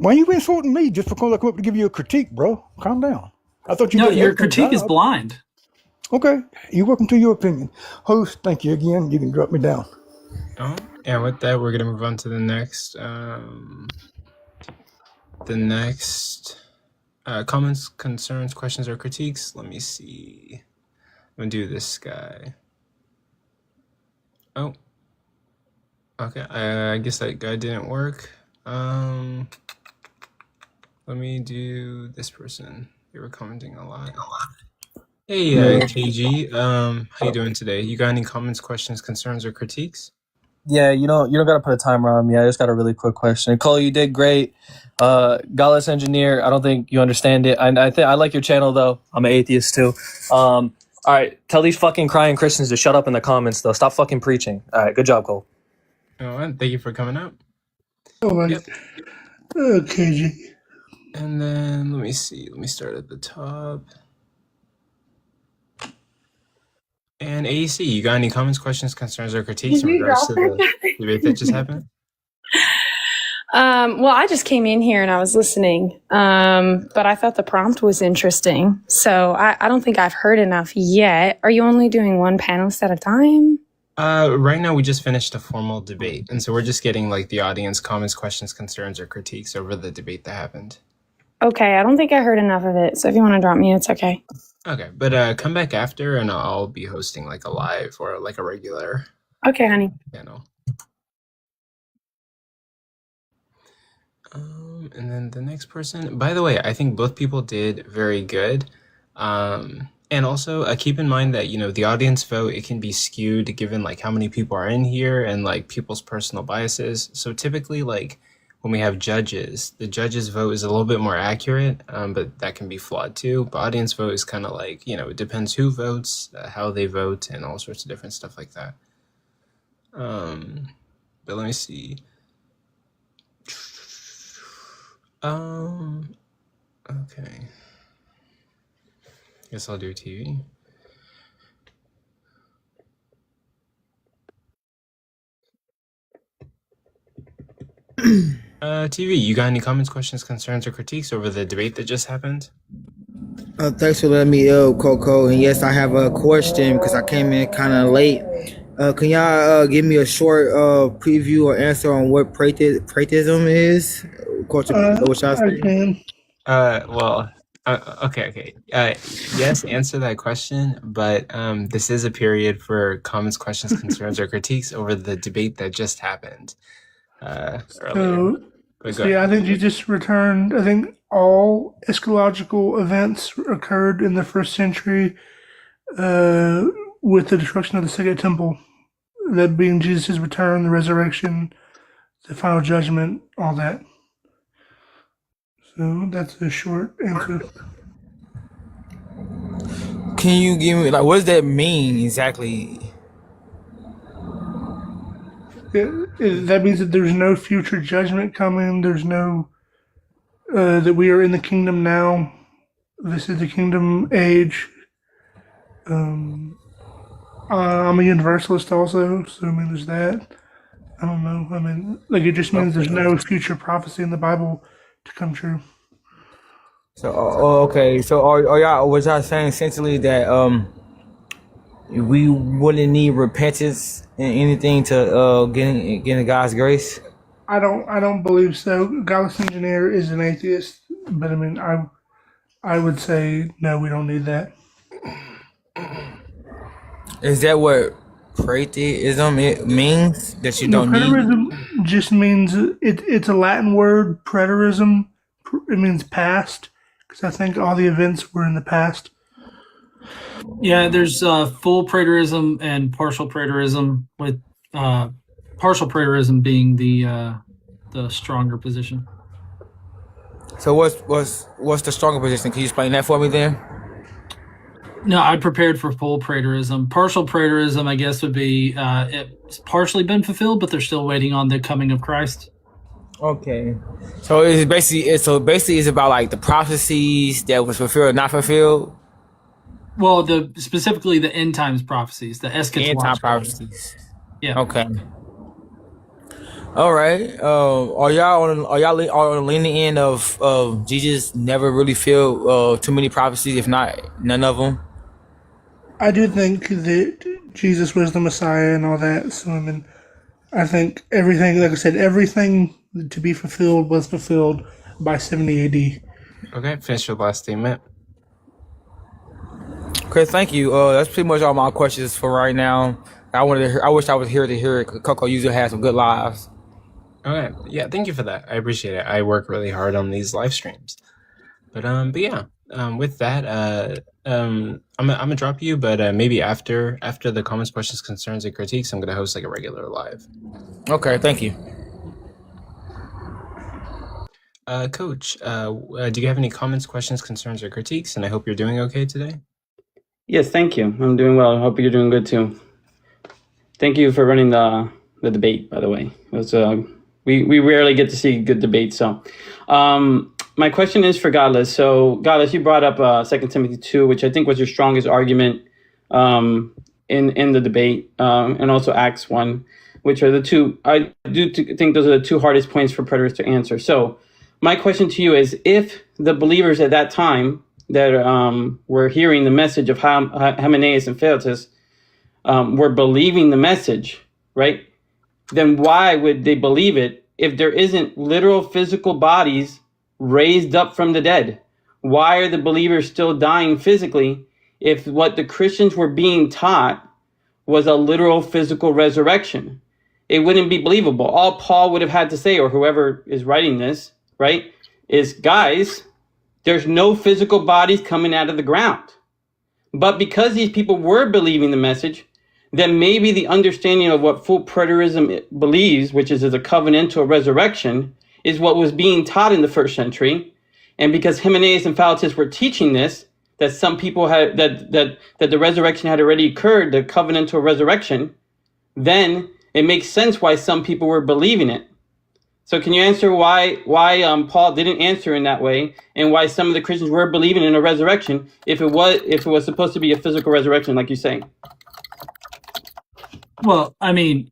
are you insulting me just because I come up to give you a critique, bro? Calm down. I thought you No, did your excellent critique is job. blind. Okay, you're welcome to your opinion. Host, thank you again. You can drop me down. Oh, and with that, we're gonna move on to the next. Comments, concerns, questions, or critiques. Let me see. I'm gonna do this guy. Oh, okay. I guess that guy didn't work. Let me do this person. They were commenting a lot. Hey, KG. How you doing today? You got any comments, questions, concerns, or critiques? Yeah, you don't gotta put a timer on me. I just got a really quick question. Cole, you did great. Godless Engineer, I don't think you understand it. I like your channel though. I'm an atheist too. All right, tell these fucking crying Christians to shut up in the comments though. Stop fucking preaching. All right, good job, Cole. Oh, and thank you for coming up. Oh my. Yep. Okay. And then let me see. Let me start at the top. And AEC, you got any comments, questions, concerns, or critiques in regards to the debate that just happened? Well, I just came in here and I was listening, but I thought the prompt was interesting. So I don't think I've heard enough yet. Are you only doing one panelist at a time? Right now, we just finished a formal debate, and so we're just getting like the audience comments, questions, concerns, or critiques over the debate that happened. Okay, I don't think I heard enough of it. So if you want to drop me, it's okay. Okay, but come back after, and I'll be hosting like a live or like a regular Okay, honey. panel. And then the next person, by the way, I think both people did very good. And also keep in mind that, the audience vote, it can be skewed given like how many people are in here and like people's personal biases. So typically like when we have judges, the judges vote is a little bit more accurate, but that can be flawed too. But audience vote is kind of like, it depends who votes, how they vote, and all sorts of different stuff like that. But let me see. Okay. Guess I'll do TV. TV, you got any comments, questions, concerns, or critiques over the debate that just happened? Thanks for letting me Coco. And yes, I have a question because I came in kind of late. Can y'all give me a short preview or answer on what preterism is? I can. Okay. Yes, answer that question, but this is a period for comments, questions, concerns, or critiques over the debate that just happened earlier. Yeah, I think you just returned. I think all eschatological events occurred in the 1st century with the destruction of the Second Temple. that being Jesus' return, the resurrection, the final judgment, all that. So that's a short answer. Can you give me, like, what does that mean exactly? That means that there's no future judgment coming. There's no that we are in the kingdom now. This is the kingdom age. I'm a universalist also, so I mean, there's that. I don't know. I mean, like, it just means there's no future prophecy in the Bible to come true. So, okay. So, are y'all, was y'all saying essentially that we wouldn't need repentance and anything to get God's grace? I don't believe so. Gallus Engineer is an atheist, but I mean, I would say no, we don't need that. Is that what preterism it means, that you No, don't need? preterism just means it's a Latin word. Preterism, it means past, because I think all the events were in the past. Yeah, there's full preterism and partial preterism, with partial preterism being the stronger position. So what's the stronger position? Can you explain that for me then? No, I prepared for full preterism. Partial preterism, I guess, would be it's partially been fulfilled, but they're still waiting on the coming of Christ. Okay. So it's basically it's about like the prophecies that was fulfilled or not fulfilled. Well, specifically the end times prophecies, the eschatological. End time prophecies. Yeah. Okay. All right. Are y'all on the leaning end of Jesus never really filled too many prophecies, if not none of them? I do think that Jesus was the Messiah and all that. So I mean, I think everything, like I said, everything to be fulfilled was fulfilled by 70 AD. Okay, finish your last statement. Okay, thank you. That's pretty much all my questions for right now. I wish I was here to hear it. Coco usually has some good lives. Okay, yeah, thank you for that. I appreciate it. I work really hard on these live streams, but yeah. With that, I'm gonna drop you, but maybe after the comments, questions, concerns, and critiques, I'm gonna host like a regular live. Okay, thank you. Coach, do you have any comments, questions, concerns, or critiques? And I hope you're doing okay today. Yes, thank you. I'm doing well. I hope you're doing good too. Thank you for running the debate, by the way. It was we rarely get to see good debates. So my question is for Godless. So Godless, you brought up 2 Timothy 2, which I think was your strongest argument in the debate, and also Acts 1, which are the two, I do think those are the two hardest points for preterists to answer. So my question to you is, if the believers at that time that were hearing the message of Hymenaeus and Philetus were believing the message, right? Then why would they believe it if there isn't literal physical bodies raised up from the dead? Why are the believers still dying physically if what the Christians were being taught was a literal physical resurrection? It wouldn't be believable. All Paul would have had to say, or whoever is writing this, right, is, guys, there's no physical bodies coming out of the ground. But because these people were believing the message, then maybe the understanding of what full preterism believes, which is a covenantal resurrection, is what was being taught in the first century. And because Hymenaeus and Philetus were teaching this, that some people had that the resurrection had already occurred, the covenantal resurrection, then it makes sense why some people were believing it. So can you answer why Paul didn't answer in that way, and why some of the Christians were believing in a resurrection if it was supposed to be a physical resurrection, like you say? Well, I mean,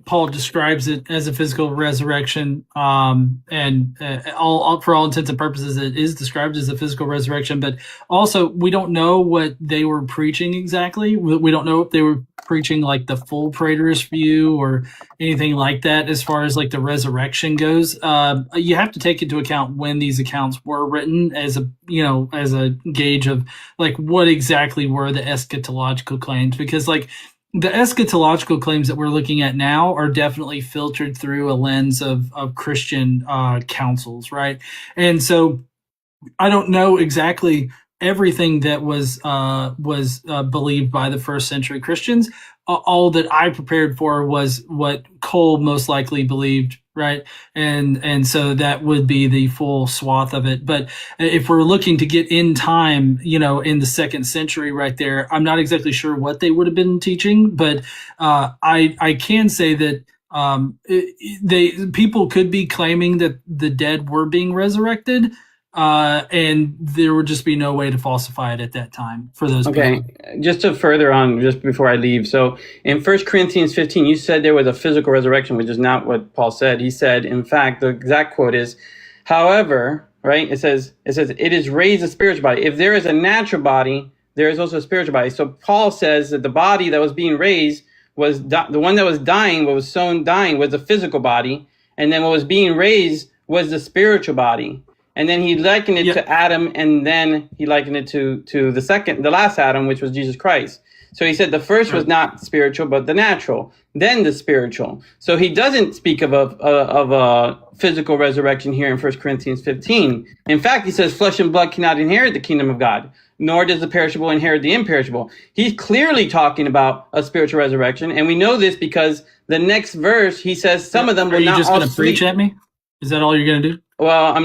Paul describes it as a physical resurrection, and for all intents and purposes, it is described as a physical resurrection. But also, we don't know what they were preaching exactly. We don't know if they were preaching like the full preterist view or anything like that as far as like the resurrection goes. You have to take into account when these accounts were written as a gauge of like what exactly were the eschatological claims, because like the eschatological claims that we're looking at now are definitely filtered through a lens of Christian councils, right? And so I don't know exactly everything that was believed by the first century Christians. All that I prepared for was what Cole most likely believed, right? And so that would be the full swath of it. But if we're looking to get in time, in the 2nd century right there, I'm not exactly sure what they would have been teaching, but I can say that people could be claiming that the dead were being resurrected, and there would just be no way to falsify it at that time for those Okay, people. just to further on, just before I leave. So in 1 Corinthians 15, you said there was a physical resurrection, which is not what Paul said. He said, in fact, the exact quote is, however, right? It says, it is raised a spiritual body. If there is a natural body, there is also a spiritual body. So Paul says that the body that was being raised was the one that was dying, what was sown dying, was the physical body. And then what was being raised was the spiritual body. And then he likened it to Adam, and then he likened it to the last Adam, which was Jesus Christ. So he said the first was not spiritual, but the natural, then the spiritual. So he doesn't speak of a physical resurrection here in 1 Corinthians 15. In fact, he says flesh and blood cannot inherit the kingdom of God, nor does the perishable inherit the imperishable. He's clearly talking about a spiritual resurrection, and we know this because the next verse, he says some of them will not all sleep. Are you just going to preach at me? Is that all you're going to do? Well,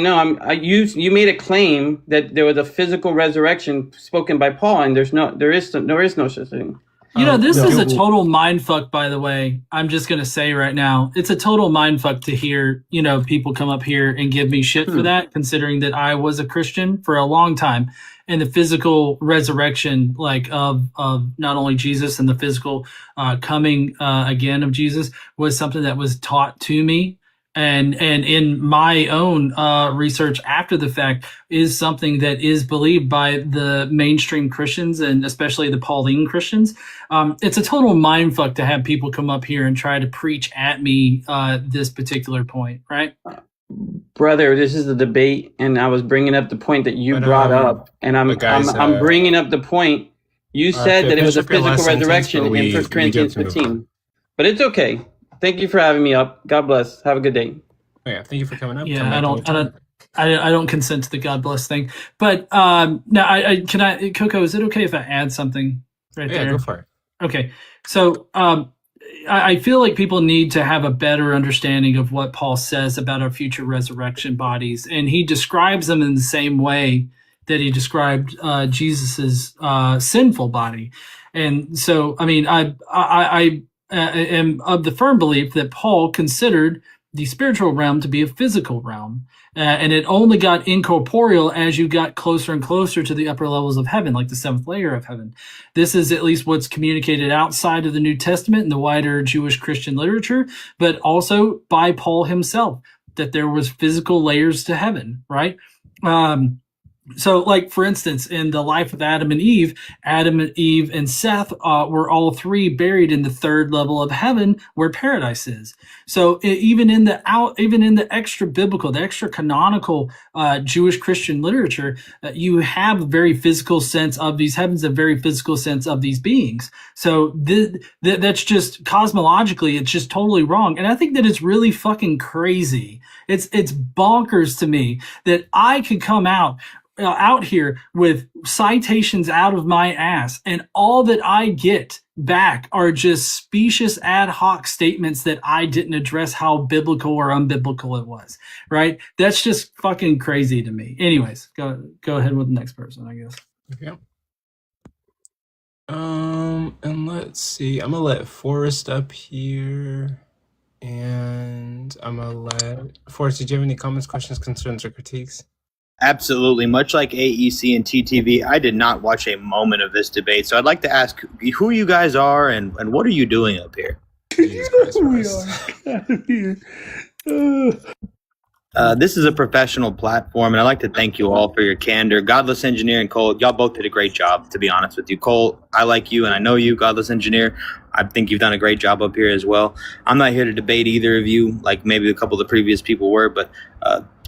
you made a claim that there was a physical resurrection spoken by Paul, and there is no such thing. This is a total mindfuck, by the way. I'm just going to say right now, it's a total mindfuck to hear, people come up here and give me shit for that, considering that I was a Christian for a long time. And the physical resurrection, of not only Jesus and the physical coming again of Jesus, was something that was taught to me. And in my own research after the fact is something that is believed by the mainstream Christians and especially the Pauline Christians. It's a total mindfuck to have people come up here and try to preach at me this particular point, right? Brother, this is the debate, and I was bringing up the point that you brought up, and I'm bringing up the point. You said that it was a physical resurrection in 1 Corinthians 15, but it's okay. Thank you for having me up. God bless. Have a good day. Oh, yeah, thank you for coming up. Yeah, I don't consent to the God bless thing. But now, Coco, is it okay if I add something right there? Yeah, go for it. Okay, so I feel like people need to have a better understanding of what Paul says about our future resurrection bodies, and he describes them in the same way that he described Jesus's sinful body. And so, I am of the firm belief that Paul considered the spiritual realm to be a physical realm. And it only got incorporeal as you got closer and closer to the upper levels of heaven, like the 7th layer of heaven. This is at least what's communicated outside of the New Testament and the wider Jewish Christian literature, but also by Paul himself, that there was physical layers to heaven, right? So, for instance, in the life of Adam and Eve and Seth were all three buried in the 3rd level of heaven, where paradise is. So, even in the extra biblical, the extra canonical Jewish Christian literature, you have a very physical sense of these heavens, a very physical sense of these beings. So, that's just cosmologically, it's just totally wrong. And I think that it's really fucking crazy. It's bonkers to me that I could come out here with citations out of my ass, and all that I get back are just specious ad hoc statements that I didn't address how biblical or unbiblical it was, right? That's just fucking crazy to me. Anyways, go ahead with the next person, I guess. Okay. And let's see. I'm gonna let Forrest up here, and I'm gonna let Forrest. Did you have any comments, questions, concerns, or critiques? Absolutely. Much like AEC and TTV, I did not watch a moment of this debate. So I'd like to ask who you guys are and what are you doing up here? This is a professional platform, and I'd like to thank you all for your candor. Godless Engineer and Cole, y'all both did a great job, to be honest with you. Cole, I like you, and I know you, Godless Engineer. I think you've done a great job up here as well. I'm not here to debate either of you, like maybe a couple of the previous people were, but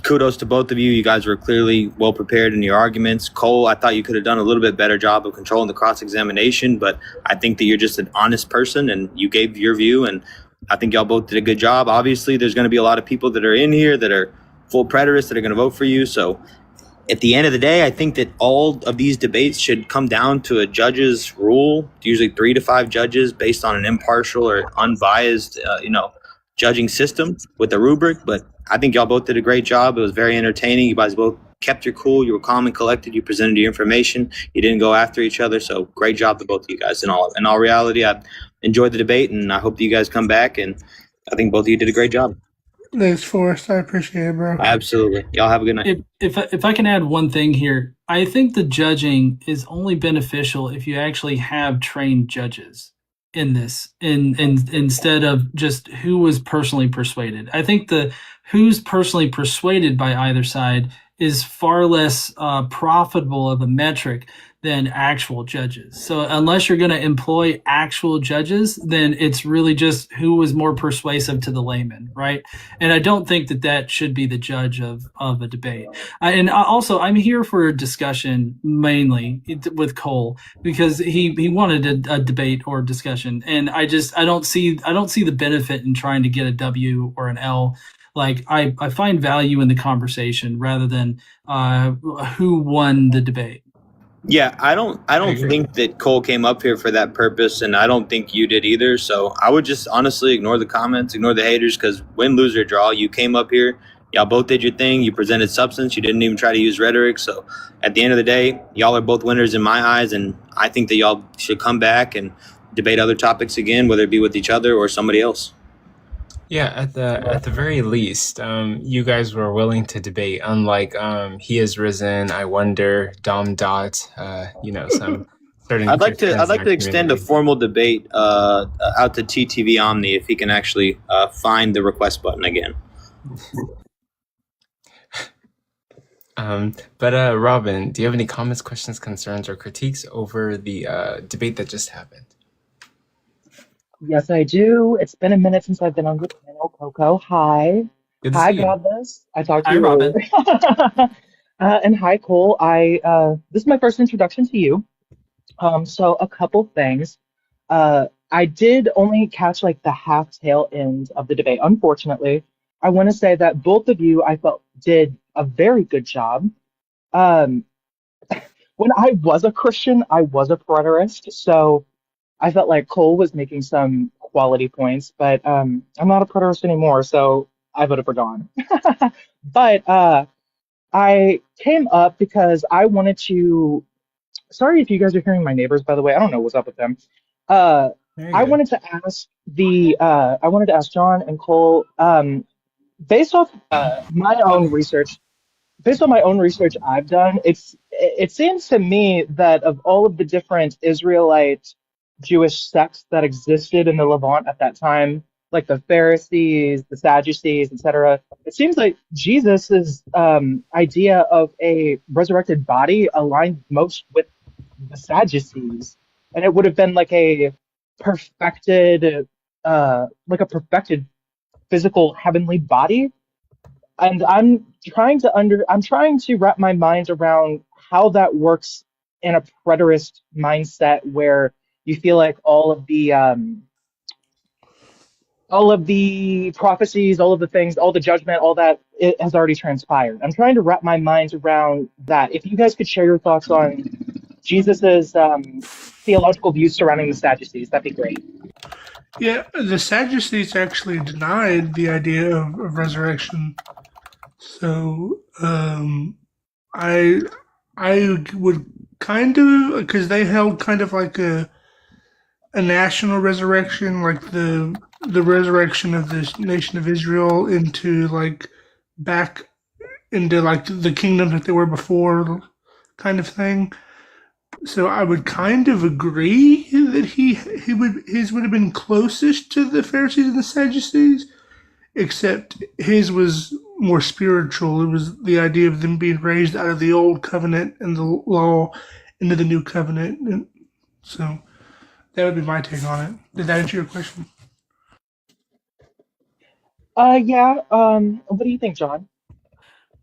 kudos to both of you. You guys were clearly well prepared in your arguments. Cole, I thought you could have done a little bit better job of controlling the cross-examination, but I think that you're just an honest person, and you gave your view, and I think y'all both did a good job. Obviously, there's going to be a lot of people that are in here that are full preterists that are going to vote for you, so at the end of the day, I think that all of these debates should come down to a judge's rule, usually 3 to 5 judges based on an impartial or unbiased, judging system with a rubric. But I think y'all both did a great job. It was very entertaining. You guys both kept your cool. You were calm and collected. You presented your information. You didn't go after each other. So great job to both of you guys. In all reality, I enjoyed the debate, and I hope that you guys come back. And I think both of you did a great job. Thanks, Forrest. I appreciate it, bro. Absolutely. Y'all have a good night. If I can add one thing here, I think the judging is only beneficial if you actually have trained judges in this, instead of just who was personally persuaded. I think the who's personally persuaded by either side is far less profitable of a metric than actual judges. So unless you're going to employ actual judges, then it's really just who was more persuasive to the layman, right? And I don't think that should be the judge of a debate. I'm here for a discussion mainly with Cole, because he wanted a debate or discussion, and I don't see the benefit in trying to get a W or an L. Like I find value in the conversation rather than who won the debate. Yeah, I don't think that Cole came up here for that purpose, and I don't think you did either. So I would just honestly ignore the comments, ignore the haters, because win, lose, or draw, you came up here, y'all both did your thing, you presented substance, you didn't even try to use rhetoric. So at the end of the day, y'all are both winners in my eyes, and I think that y'all should come back and debate other topics again, whether it be with each other or somebody else. Yeah, at the very least, you guys were willing to debate. Unlike He Is Risen, I Wonder, Dom Dot, some certain. I'd like to extend a formal debate out to TTV Omni if he can actually find the request button again. But Robin, do you have any comments, questions, concerns, or critiques over the debate that just happened? Yes, I do. It's been a minute since I've been on the panel. Coco, hi. Good to Hi, see you. Godless. I talked to Hi, you Robin. earlier. And hi, Cole. This is my first introduction to you. So a couple things. I did only catch like the half tail end of the debate. Unfortunately, I want to say that both of you, I felt, did a very good job. When I was a Christian, I was a preterist, so I felt like Cole was making some quality points, but I'm not a preterist anymore, so I voted for Dawn. But I came up because I wanted to. Sorry if you guys are hearing my neighbors, by the way. I don't know what's up with them. I wanted to ask I wanted to ask John and Cole, based off my own research. Based on my own research I've done, it seems to me that of all of the different Israelite Jewish sects that existed in the Levant at that time, like the Pharisees, the Sadducees, etc., it seems like Jesus's idea of a resurrected body aligned most with the Sadducees, and it would have been like a perfected, physical heavenly body. And I'm trying to wrap my mind around how that works in a preterist mindset where you feel like all of the prophecies, all of the things, all the judgment, all that, it has already transpired. I'm trying to wrap my mind around that. If you guys could share your thoughts on Jesus's theological views surrounding the Sadducees, that'd be great. Yeah, the Sadducees actually denied the idea of resurrection. So I would kind of, because they held kind of like a national resurrection, like the resurrection of the nation of Israel into like back into like the kingdom that they were before, kind of thing. So I would kind of agree that his would have been closest to the Pharisees and the Sadducees, except his was more spiritual. It was the idea of them being raised out of the old covenant and the law into the new covenant. And so that would be my take on it. Did that answer your question? Yeah. What do you think, John?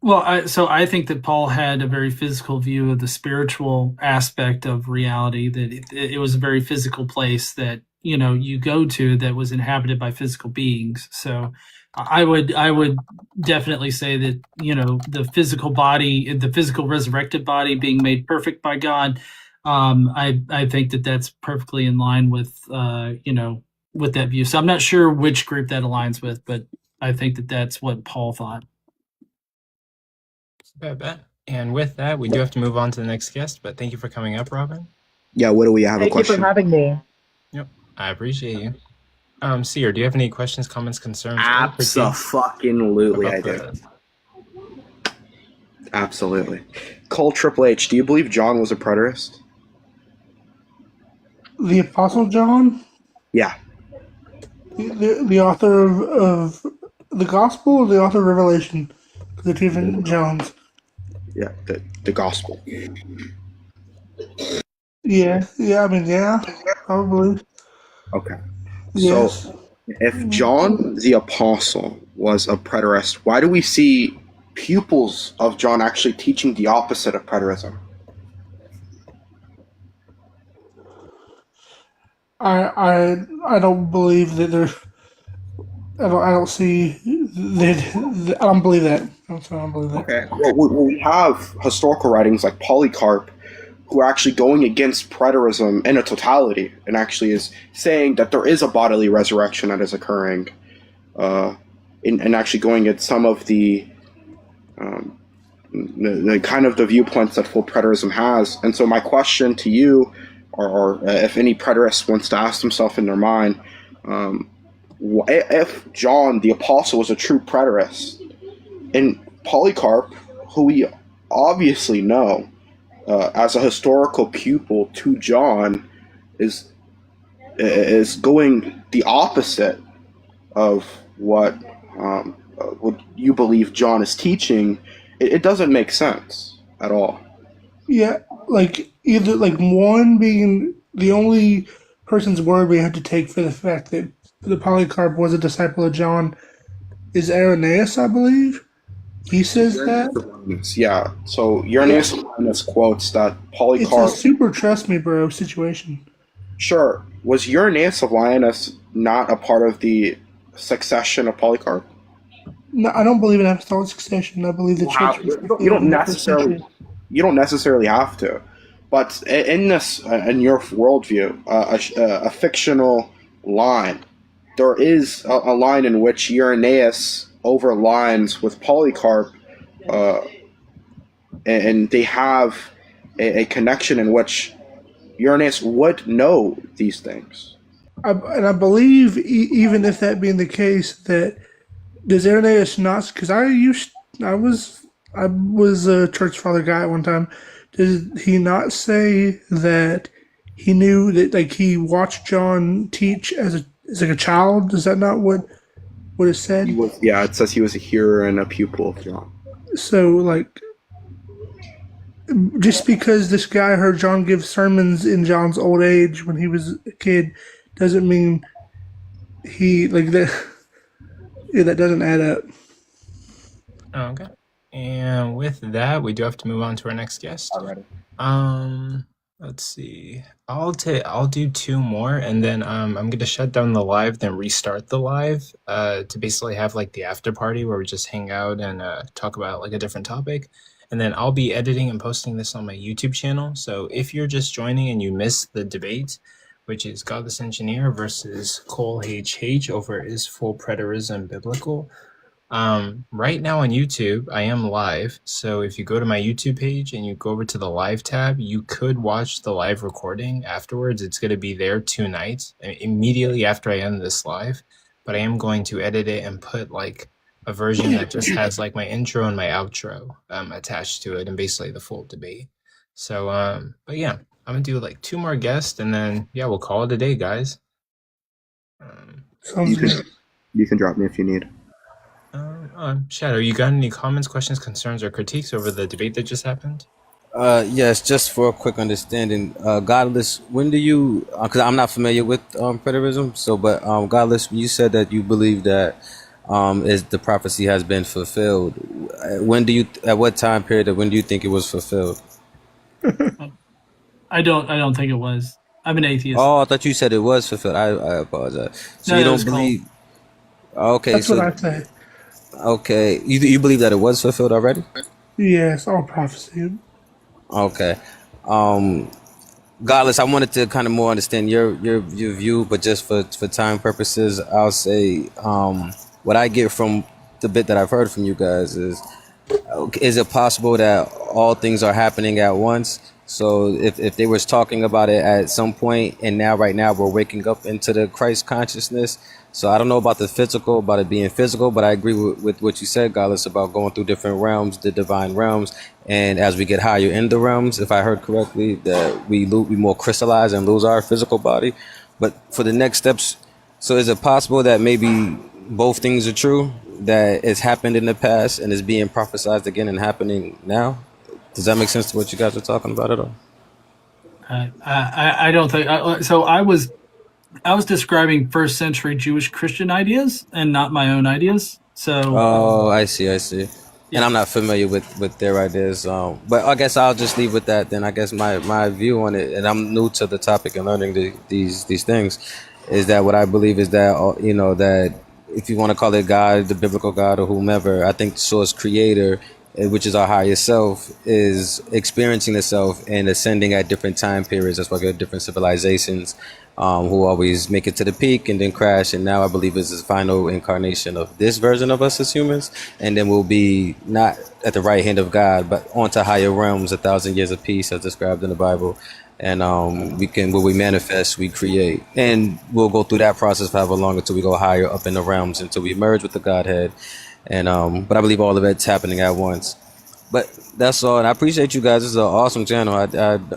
Well, I think that Paul had a very physical view of the spiritual aspect of reality, that it was a very physical place that, you go to that was inhabited by physical beings. So I would definitely say that, you know, the physical body, the physical resurrected body being made perfect by God, I think that that's perfectly in line with, you know, with that view. So I'm not sure which group that aligns with, but I think that that's what Paul thought. Bet. And with that, we do have to move on to the next guest, but thank you for coming up, Robin. Yeah, what do we have a Thank you for question? having me. Yep, I appreciate you. Seer, do you have any questions, comments, concerns, or critiques Abso-fucking-lutely, I about do. the Absolutely. Cole Triple H, do you believe John was a preterist? The Apostle John, Yeah. the author of the Gospel, or the author of Revelation, the two different Johns. Yeah, the gospel. Yeah, I mean, yeah, probably. Okay. Yes. So, if John the Apostle was a preterist, why do we see pupils of John actually teaching the opposite of preterism? I don't believe that there's. I don't see that. I don't believe that. I don't believe that. Okay. Well, we have historical writings like Polycarp, who are actually going against preterism in a totality, and actually is saying that there is a bodily resurrection that is occurring, and actually going at some of the kind of the viewpoints that full preterism has. And so my question to you, or if any preterist wants to ask himself in their mind, if John the Apostle was a true preterist, and Polycarp, who we obviously know as a historical pupil to John, is going the opposite of what you believe John is teaching, it doesn't make sense at all. Yeah, like either like one being the only person's word we have to take for the fact that the Polycarp was a disciple of John is Irenaeus, I believe. He says that. Yeah, so Irenaeus quotes that Polycarp. It's a super trust me, bro situation. Sure. Was Irenaeus of Lyoness not a part of the succession of Polycarp? No, I don't believe in apostolic succession. I believe the church. You don't necessarily have to, but in your worldview, a fictional line, there is a line in which Irenaeus overlines with Polycarp, and they have a connection in which Irenaeus would know these things. And I believe, even if that being the case, that does Irenaeus not? Because I was a church father guy at one time. Did he not say that he knew that, like, he watched John teach as like a child? Is that not what it said? Yeah, it says he was a hearer and a pupil of John. So, like, just because this guy heard John give sermons in John's old age when he was a kid doesn't mean he, like, that. Yeah, that doesn't add up. Okay. And with that, we do have to move on to our next guest. Alrighty. Let's see. I'll do two more, and then I'm gonna shut down the live, then restart the live to basically have like the after party where we just hang out and talk about like a different topic. And then I'll be editing and posting this on my YouTube channel. So if you're just joining and you missed the debate, which is Godless Engineer versus Cole HH over Is Full Preterism Biblical? Right now on YouTube, I am live. So if you go to my YouTube page and you go over to the live tab, you could watch the live recording afterwards. It's going to be there tonight, immediately after I end this live. But I am going to edit it and put like a version that just has like my intro and my outro attached to it, and basically the full debate. So, but yeah, I'm gonna do like two more guests, and then yeah, we'll call it a day, guys. You can drop me if you need. Shadow, you got any comments, questions, concerns, or critiques over the debate that just happened? Yes, just for a quick understanding, Godless, when do you, because I'm not familiar with preterism, so, but Godless, you said that you believe that is the prophecy has been fulfilled. When do you, at what time period, or when do you think it was fulfilled? I don't think it was. I'm an atheist. Oh, I thought you said it was fulfilled. I apologize. So No, you it don't was believe? Okay, That's what so I say. okay, you believe that it was fulfilled already? Yes, all prophecy. Okay. Um, Godless, I wanted to kind of more understand your view, but just for time purposes, I'll say what I get from the bit that I've heard from you guys is it possible that all things are happening at once? So if they was talking about it at some point and now right now we're waking up into the Christ consciousness. So I don't know about the physical, about it being physical, but I agree with what you said, Godless, about going through different realms, the divine realms. And as we get higher in the realms, if I heard correctly, that we more crystallize and lose our physical body. But for the next steps, so is it possible that maybe both things are true? That it's happened in the past and is being prophesied again and happening now? Does that make sense to what you guys are talking about at all? I don't think so. I was describing first century Jewish Christian ideas and not my own ideas. So Oh, I see. And I'm not familiar with their ideas. But I guess I'll just leave with that. Then I guess my view on it, and I'm new to the topic and learning these things, is that what I believe is that that if you want to call it God, the biblical God, or whomever, I think the source creator, which is our higher self, is experiencing itself and ascending at different time periods. That's why we have different civilizations who always make it to the peak and then crash. And now I believe is the final incarnation of this version of us as humans. And then we'll be not at the right hand of God, but onto higher realms, 1,000 years of peace as described in the Bible. And when we manifest, we create. And we'll go through that process for however long until we go higher up in the realms, until we merge with the Godhead. And but I believe all of it's happening at once. But that's all, and I appreciate you guys. This is an awesome channel.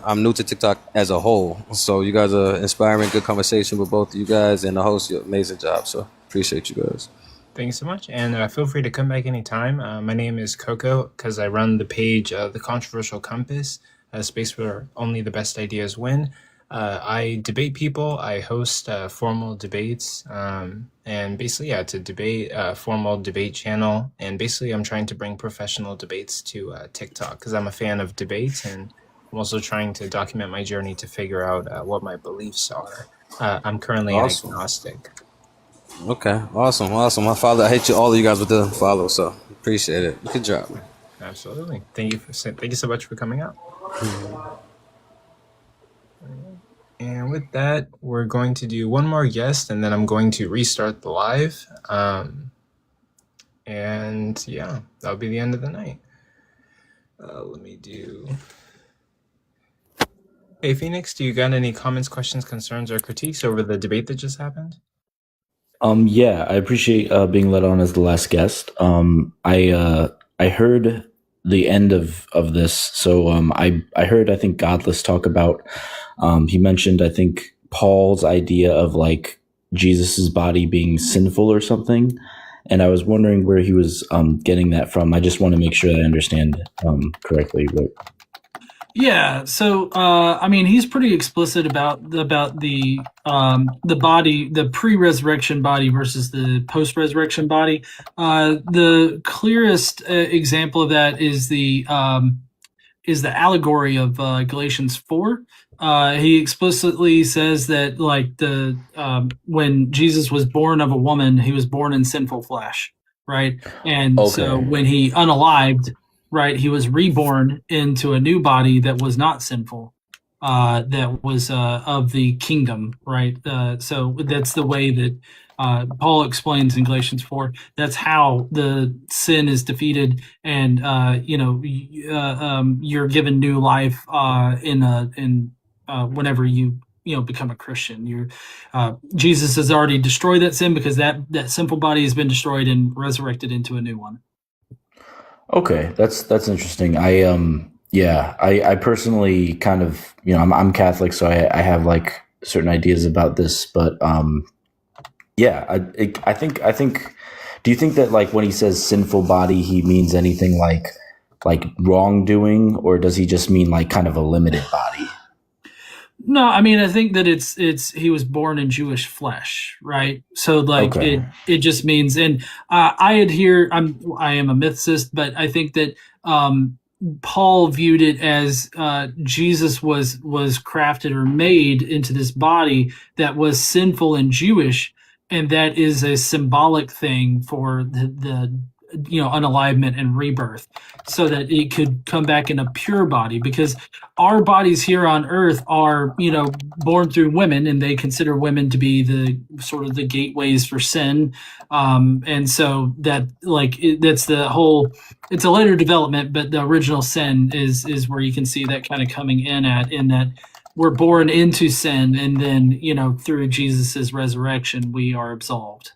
I'm new to TikTok as a whole, so you guys are inspiring. Good conversation with both of you guys, and the host, you amazing job. So appreciate you guys. Thanks so much, and feel free to come back anytime. My name is Coco because I run the page, The Controversial Compass, a space where only the best ideas win. I debate people. I host formal debates, and basically, it's a debate, formal debate channel. And basically, I'm trying to bring professional debates to TikTok because I'm a fan of debates, and I'm also trying to document my journey to figure out what my beliefs are. I'm currently Awesome. an agnostic. Okay, awesome. I hate all of you guys with the follow, so appreciate it. Good job. Absolutely. Thank you so much for coming out. And with that, we're going to do one more guest, and then I'm going to restart the live. And yeah, that'll be the end of the night. Let me do. Hey, Phoenix, do you got any comments, questions, concerns, or critiques over the debate that just happened? Yeah, I appreciate being let on as the last guest. I heard the end of this, so I heard, I think, Godless talk about. He mentioned, I think, Paul's idea of like Jesus's body being sinful or something, and I was wondering where he was getting that from. I just want to make sure that I understand correctly. yeah, so I mean, he's pretty explicit about the body, the pre-resurrection body versus the post-resurrection body. The clearest example of that is the allegory of Galatians 4. He explicitly says that like when Jesus was born of a woman, he was born in sinful flesh, right? And so when he unalived, right, he was reborn into a new body that was not sinful, that was of the kingdom, right? So that's the way that Paul explains in Galatians 4. That's how the sin is defeated, and you're given new life whenever you become a Christian. Jesus has already destroyed that sin because that sinful body has been destroyed and resurrected into a new one. Okay, that's interesting. I personally kind of, I'm Catholic, so I have like certain ideas about this, but I think. Do you think that like when he says sinful body, he means anything like wrongdoing, or does he just mean like kind of a limited body? No, I mean, I think that it's he was born in Jewish flesh, right? So like it just means, and I am a mythicist, but I think that Paul viewed it as Jesus was crafted or made into this body that was sinful and Jewish, and that is a symbolic thing for the unalignment and rebirth, so that it could come back in a pure body, because our bodies here on earth are born through women, and they consider women to be the sort of the gateways for sin, and so that that's the whole, it's a later development, but the original sin is where you can see that kind of coming in that we're born into sin, and then through Jesus's resurrection we are absolved.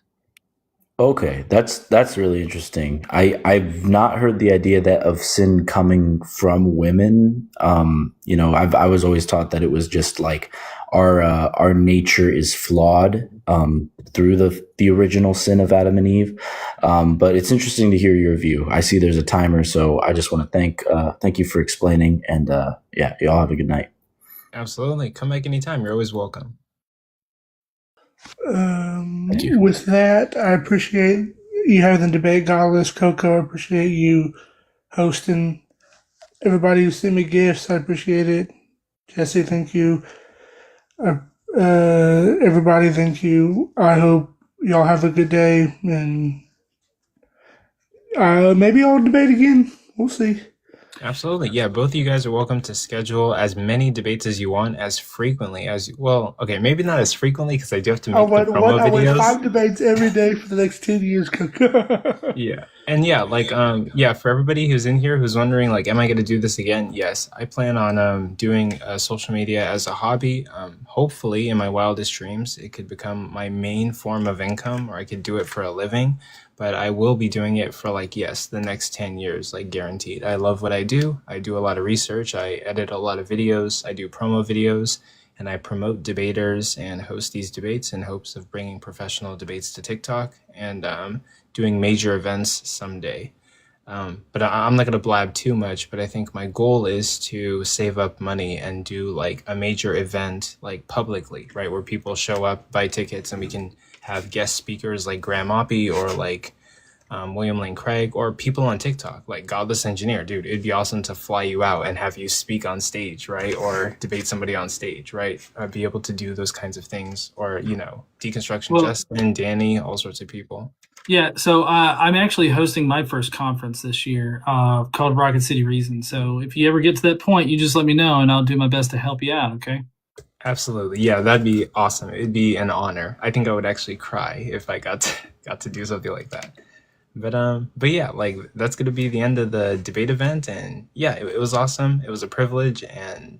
Okay, that's really interesting. I've not heard the idea that of sin coming from women. I was always taught that it was just like our nature is flawed through the original sin of Adam and Eve. But it's interesting to hear your view. I see there's a timer, so I just want to thank you for explaining, and yeah, y'all have a good night. Absolutely. Come back anytime. You're always welcome. With that, I appreciate you having the debate, Godless. Coco, I appreciate you hosting. Everybody who sent me gifts, I appreciate it. Jesse, thank you. Everybody, thank you. I hope y'all have a good day, and maybe I'll debate again. We'll see. Absolutely. Yeah, both of you guys are welcome to schedule as many debates as you want, as frequently as well. Okay, maybe not as frequently, because I do have to make the promo I went videos. 5 debates every day for the next 10 years, Coco. Yeah. And yeah, for everybody who's in here who's wondering, am I going to do this again? Yes, I plan on doing social media as a hobby. Hopefully, in my wildest dreams, it could become my main form of income, or I could do it for a living. But I will be doing it for the next 10 years, guaranteed. I love what I do. I do a lot of research. I edit a lot of videos. I do promo videos, and I promote debaters and host these debates in hopes of bringing professional debates to TikTok and doing major events someday. But I'm not going to blab too much, but I think my goal is to save up money and do a major event publicly, right, where people show up, buy tickets, and we can have guest speakers like Graham Oppie or William Lane Craig, or people on TikTok like Godless Engineer. Dude, it'd be awesome to fly you out and have you speak on stage, right, or debate somebody on stage, right? Be able to do those kinds of things, or Deconstruction Justin, Danny, all sorts of people. Yeah, so I'm actually hosting my first conference this year called Rocket City Reason. So if you ever get to that point, you just let me know, and I'll do my best to help you out, okay? Absolutely. Yeah, that'd be awesome. It'd be an honor. I think I would actually cry if I got to do something like that. But yeah, that's going to be the end of the debate event. And yeah, it was awesome. It was a privilege. And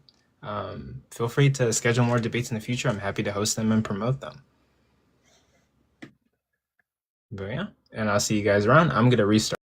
feel free to schedule more debates in the future. I'm happy to host them and promote them. But yeah, and I'll see you guys around. I'm going to restart.